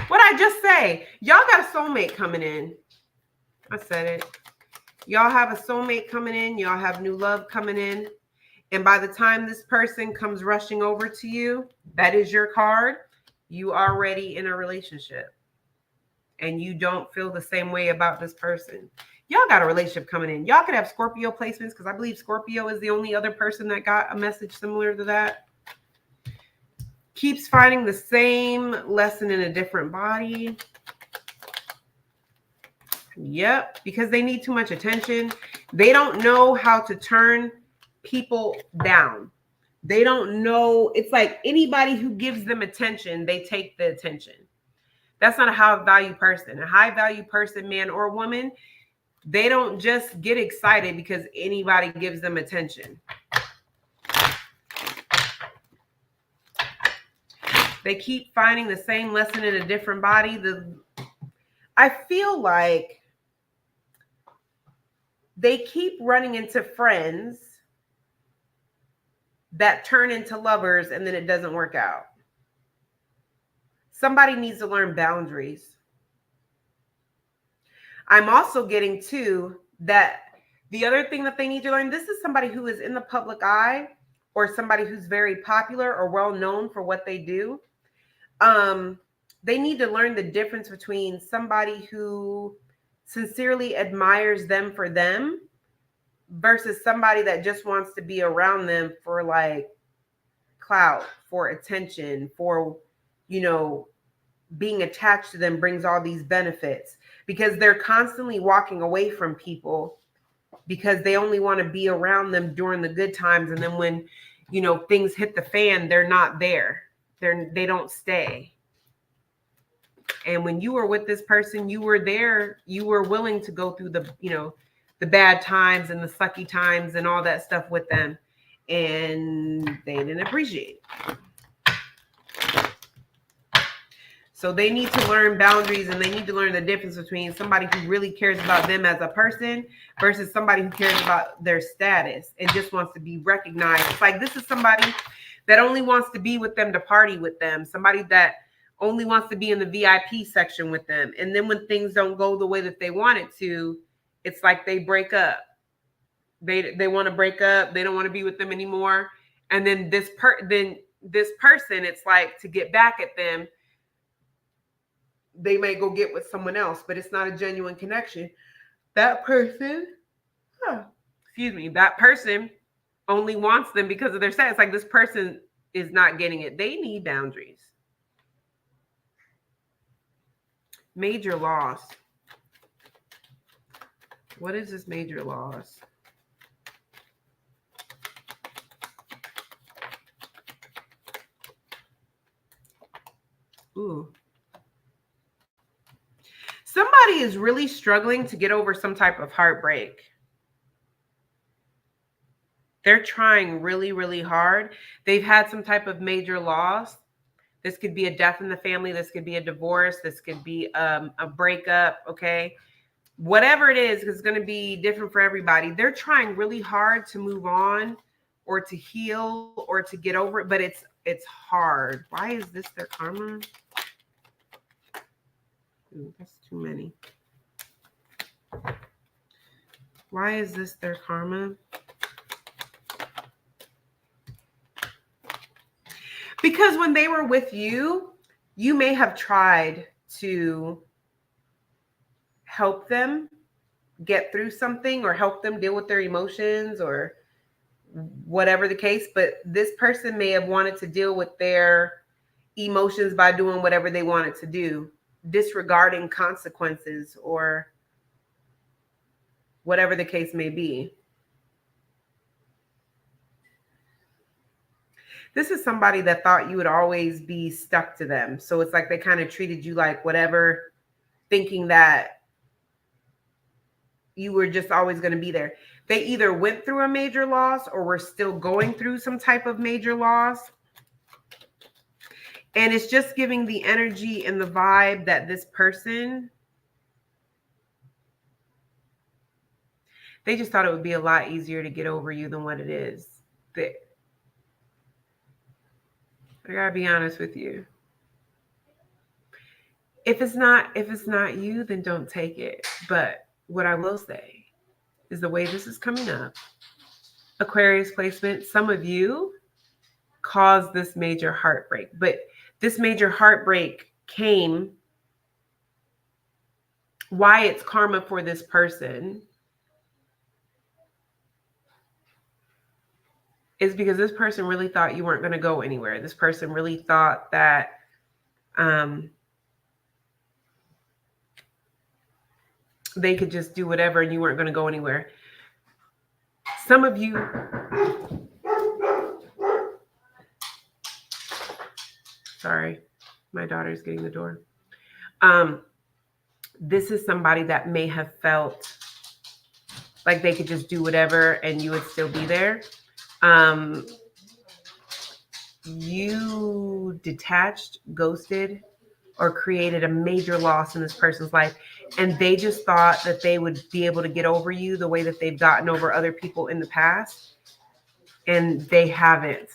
What'd I just say? Y'all got a soulmate coming in. I said it. Y'all have a soulmate coming in. Y'all have new love coming in. And by the time this person comes rushing over to you, that is your card. You are already in a relationship. And you don't feel the same way about this person. Y'all got a relationship coming in. Y'all could have Scorpio placements, because I believe Scorpio is the only other person that got a message similar to that. Keeps finding the same lesson in a different body. Yep, because they need too much attention. They don't know how to turn people down. They don't know. It's like anybody who gives them attention, they take the attention. That's not a high value person. A high value person, man or woman, They don't just get excited because anybody gives them attention. They keep finding the same lesson in a different body. I feel like they keep running into friends that turn into lovers and then it doesn't work out. Somebody needs to learn boundaries. I'm also getting to that the other thing that they need to learn, this is somebody who is in the public eye or somebody who's very popular or well known for what they do. They need to learn the difference between somebody who sincerely admires them for them versus somebody that just wants to be around them for like clout, for attention, for, you know, being attached to them brings all these benefits, because they're constantly walking away from people because they only want to be around them during the good times. And then when, you know, things hit the fan, they're not there. They don't stay. And when you were with this person, you were there, you were willing to go through the, you know, the bad times and the sucky times and all that stuff with them. And they didn't appreciate it. So they need to learn boundaries, and they need to learn the difference between somebody who really cares about them as a person versus somebody who cares about their status and just wants to be recognized. It's like, this is somebody that only wants to be with them to party with them, somebody that only wants to be in the VIP section with them. And then when things don't go the way that they want it to, it's like they break up. They want to break up. They don't want to be with them anymore. And then this person, it's like, to get back at them, they may go get with someone else, but it's not a genuine connection. That person only wants them because of their status. Like, this person is not getting it. They need boundaries. Major loss. What is this major loss? Ooh. Somebody is really struggling to get over some type of heartbreak. They're trying really, really hard. They've had some type of major loss. This could be a death in the family. This could be a divorce. This could be a breakup, okay? Whatever it is, it's going to be different for everybody. They're trying really hard to move on or to heal or to get over it, but it's hard. Why is this their karma? Ooh, that's too many. Why is this their karma? Because when they were with you, you may have tried to help them get through something or help them deal with their emotions or whatever the case. But this person may have wanted to deal with their emotions by doing whatever they wanted to do, disregarding consequences or whatever the case may be. This is somebody that thought you would always be stuck to them. So it's like they kind of treated you like whatever, thinking that you were just always going to be there. They either went through a major loss or were still going through some type of major loss. And it's just giving the energy and the vibe that this person, they just thought it would be a lot easier to get over you than what it is. I gotta be honest with you. If it's not you, then don't take it. But what I will say is the way this is coming up, Aquarius placement, some of you caused this major heartbreak, but this major heartbreak came, why it's karma for this person is because this person really thought you weren't going to go anywhere. This person really thought that they could just do whatever and you weren't going to go anywhere. Some of you, sorry, my daughter's getting the door. This is somebody that may have felt like they could just do whatever and you would still be there. You detached, ghosted, or created a major loss in this person's life, and they just thought that they would be able to get over you the way that they've gotten over other people in the past, and they haven't.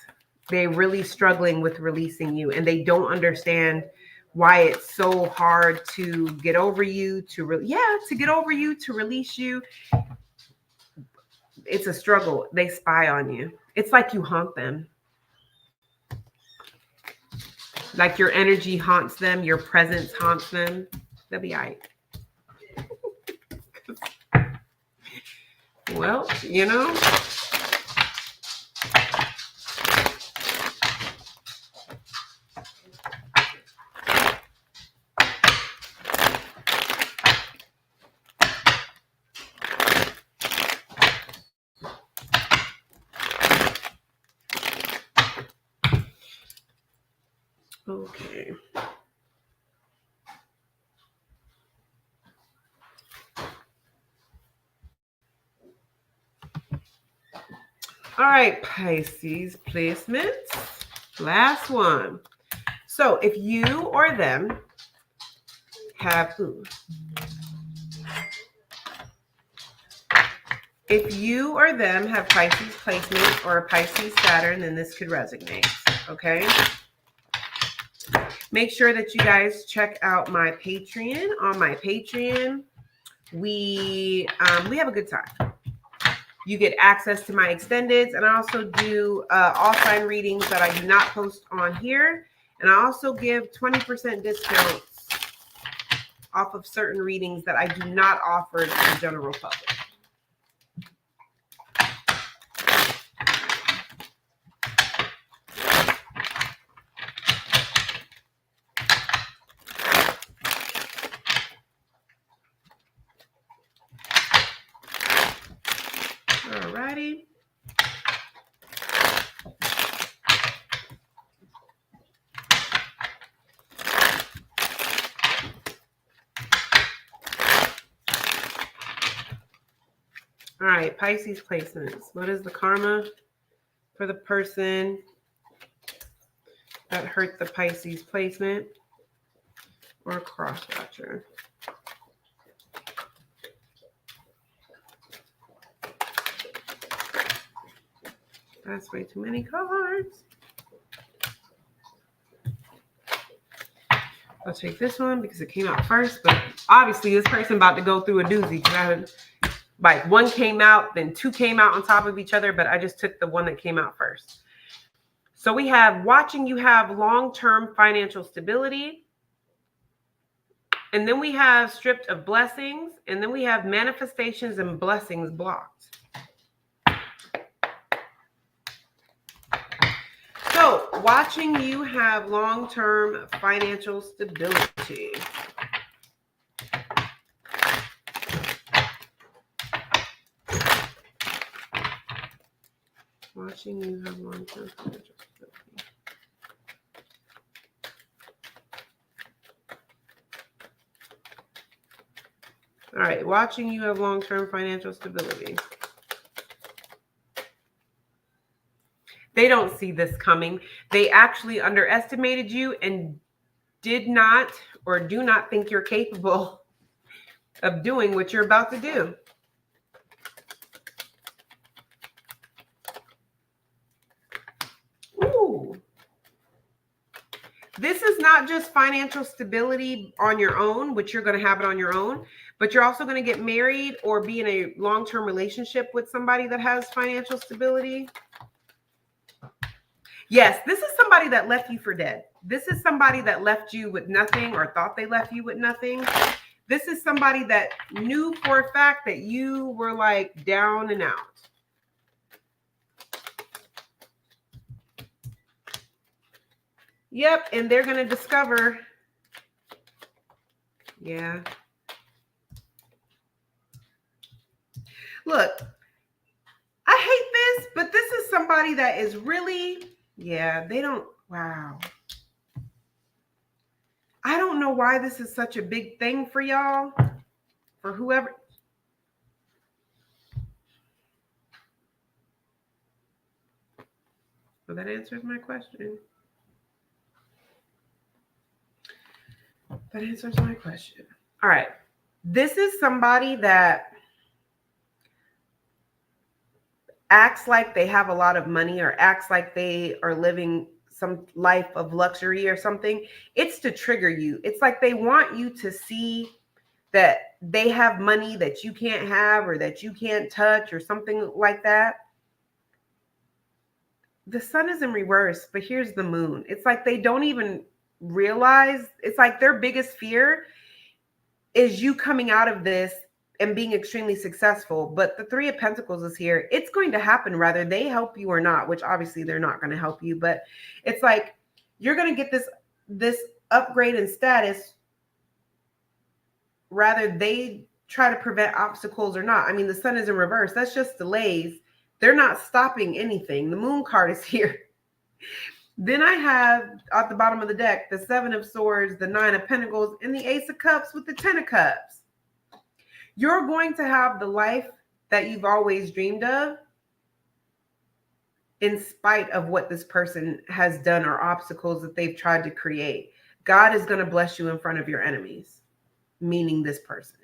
They're really struggling with releasing you, and they don't understand why it's so hard to get over you, to get over you, to release you. It's a struggle. They spy on you. It's like you haunt them. Like your energy haunts them, your presence haunts them. They'll be all right. Well, you know. Okay. All right, Pisces placements. Last one. So if you or them have Pisces placement or a Pisces Saturn, then this could resonate. Okay. Make sure that you guys check out my Patreon. On my Patreon, we have a good time. You get access to my extendeds, and I also do all sign readings that I do not post on here. And I also give 20% discounts off of certain readings that I do not offer to the general public. Alrighty. All right, Pisces placements. What is the karma for the person that hurt the Pisces placement or cross-watcher? That's way too many cards. I'll take this one because it came out first, but obviously this person about to go through a doozy. Like one came out, then two came out on top of each other, but I just took the one that came out first. So we have watching you have long-term financial stability. And then we have stripped of blessings. And then we have manifestations and blessings blocked. So watching you have long-term financial stability. Watching you have long-term financial stability. All right, watching you have long-term financial stability. They don't see this coming. They actually underestimated you and did not or do not think you're capable of doing what you're about to do. Ooh. This is not just financial stability on your own, which you're going to have it on your own, but you're also going to get married or be in a long-term relationship with somebody that has financial stability. Yes, this is somebody that left you for dead. This is somebody that left you with nothing or thought they left you with nothing. This is somebody that knew for a fact that you were like down and out. Yep, and they're going to discover. Yeah. Look, I hate this, but this is somebody that is really, they don't, wow. I don't know why this is such a big thing for y'all, for whoever. Well, that answers my question. That answers my question. All right. This is somebody that acts like they have a lot of money or acts like they are living some life of luxury or something. It's to trigger you. It's like they want you to see that they have money that you can't have or that you can't touch or something like that. The sun is in reverse, but here's the moon. It's like they don't even realize. It's like their biggest fear is you coming out of this and being extremely successful. But the Three of Pentacles is here. It's going to happen whether they help you or not, which obviously they're not going to help you. But it's like you're going to get this upgrade in status rather they try to prevent obstacles or not. I mean, the sun is in reverse. That's just delays. They're not stopping anything. The moon card is here. Then I have at the bottom of the deck, the Seven of Swords, the Nine of Pentacles, and the Ace of Cups with the Ten of Cups. You're going to have the life that you've always dreamed of in spite of what this person has done or obstacles that they've tried to create. God is going to bless you in front of your enemies, meaning this person.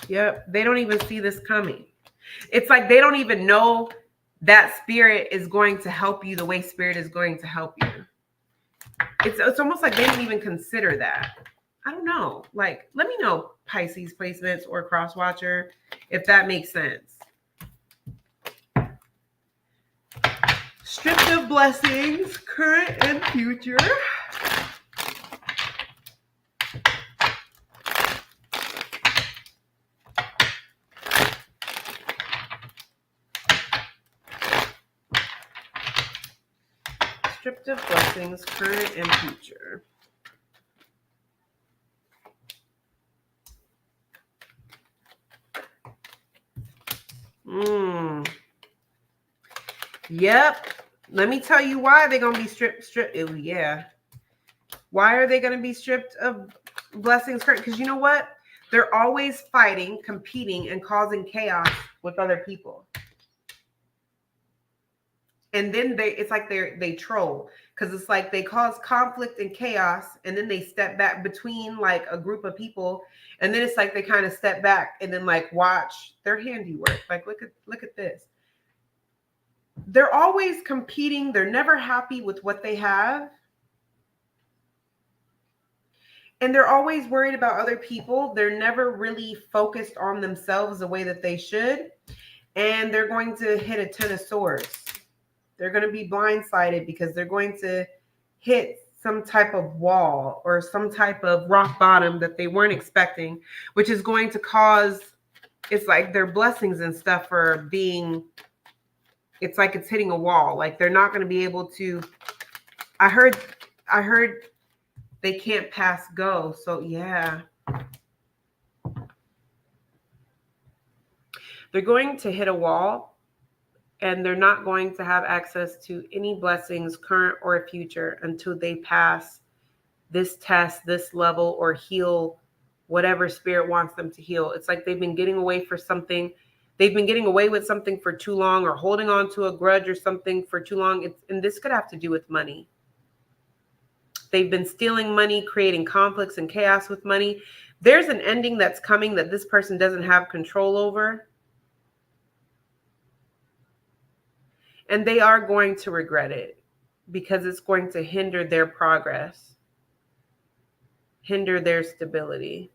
Yep, they don't even see this coming. It's like they don't even know that spirit is going to help you the way spirit is going to help you. It's almost like they didn't even consider that. I don't know. Like, let me know, Pisces placements or cross watcher, if that makes sense. Stripped of blessings, current and future. Stripped of blessings, current and future. Yep. Let me tell you why they're going to be stripped. Oh, yeah. Why are they going to be stripped of blessings? Because you know what? They're always fighting, competing, and causing chaos with other people. And then it's like they troll, because it's like they cause conflict and chaos, and then they step back between like a group of people, and then it's like they kind of step back and then like watch their handiwork. Like look at this. They're always competing. They're never happy with what they have. And they're always worried about other people. They're never really focused on themselves the way that they should. And they're going to hit a Ten of Swords. They're going to be blindsided because they're going to hit some type of wall or some type of rock bottom that they weren't expecting, which is going to cause, it's like their blessings and stuff are being, it's like it's hitting a wall. Like they're not going to be able to, I heard they can't pass go. So yeah. They're going to hit a wall. And they're not going to have access to any blessings, current or future, until they pass this test, this level, or heal whatever spirit wants them to heal. It's like they've been getting away for something. They've been getting away with something for too long, or holding on to a grudge or something for too long. And this could have to do with money. They've been stealing money, creating conflicts and chaos with money. There's an ending that's coming that this person doesn't have control over. And they are going to regret it because it's going to hinder their progress, hinder their stability.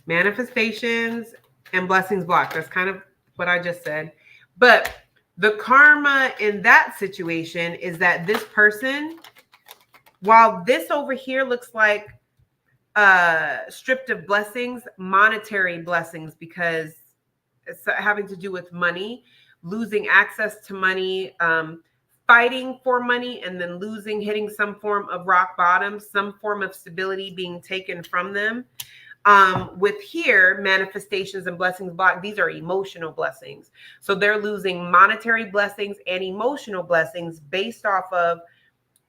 Manifestations and blessings blocked. That's kind of what I just said. But the karma in that situation is that this person, while this over here looks like stripped of blessings, monetary blessings, because it's having to do with money, losing access to money, fighting for money, and then losing, hitting some form of rock bottom, some form of stability being taken from them. With here, manifestations and blessings blocked, these are emotional blessings. So they're losing monetary blessings and emotional blessings based off of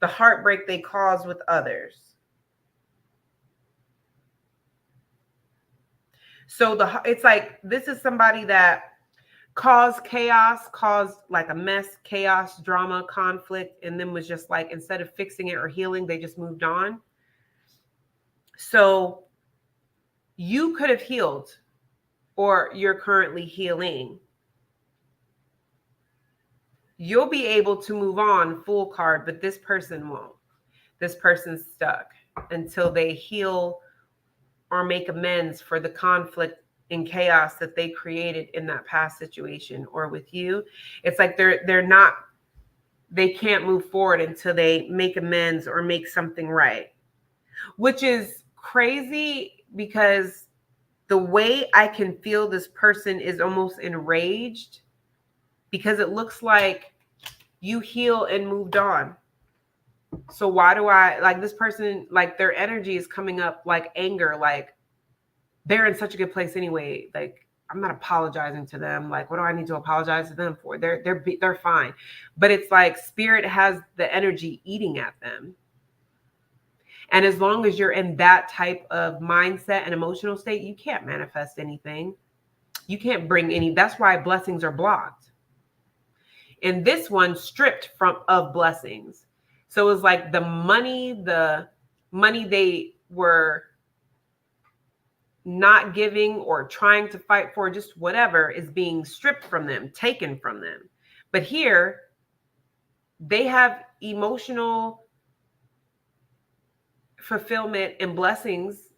the heartbreak they caused with others. So it's like, this is somebody that caused chaos, caused like a mess, chaos, drama, conflict, and then was just like, instead of fixing it or healing, they just moved on. So you could have healed, or you're currently healing. You'll be able to move on, full card, but this person won't. This person's stuck until they heal or make amends for the conflict and chaos that they created in that past situation or with you. It's like they can't move forward until they make amends or make something right, which is crazy because the way I can feel this person is almost enraged, because it looks like you heal and moved on. So why do I, like, this person, like, their energy is coming up like anger, like they're in such a good place anyway. Like, I'm not apologizing to them. Like, what do I need to apologize to them for? They're fine. But it's like spirit has the energy eating at them. And as long as you're in that type of mindset and emotional state, you can't manifest anything. You can't bring any. That's why blessings are blocked. And this one stripped of blessings. So it was like the money they were not giving or trying to fight for, just whatever, is being stripped from them, taken from them. But here, they have emotional fulfillment and blessings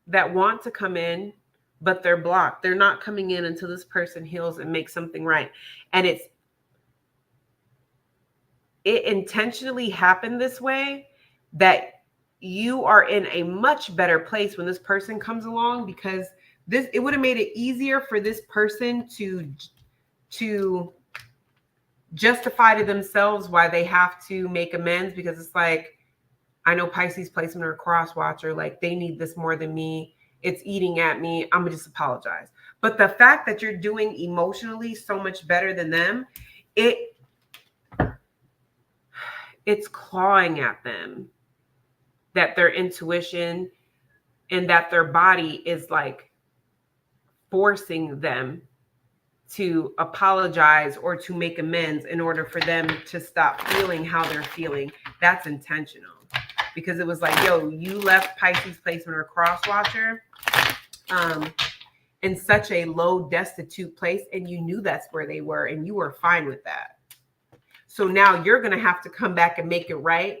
that want to come in, but they're blocked. They're not coming in until this person heals and makes something right. And it intentionally happened this way, that you are in a much better place when this person comes along, because it would have made it easier for this person to justify to themselves why they have to make amends, because it's like, I know Pisces placement or cross watcher, like, they need this more than me. It's eating at me. I'm gonna just apologize. But the fact that you're doing emotionally so much better than them, it's clawing at them, that their intuition and that their body is like forcing them to apologize or to make amends in order for them to stop feeling how they're feeling. That's intentional, because it was like, yo, you left Pisces placement or cross watcher in such a low, destitute place, and you knew that's where they were, and you were fine with that. So now you're going to have to come back and make it right,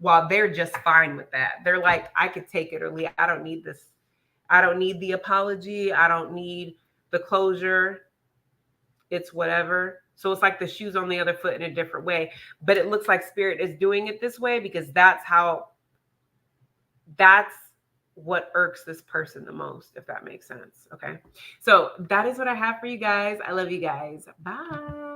while they're just fine with that. They're like, I could take it or leave. I don't need this. I don't need the apology. I don't need the closure. It's whatever. So it's like the shoes on the other foot in a different way. But it looks like spirit is doing it this way because that's what irks this person the most, if that makes sense. Okay. So that is what I have for you guys. I love you guys. Bye.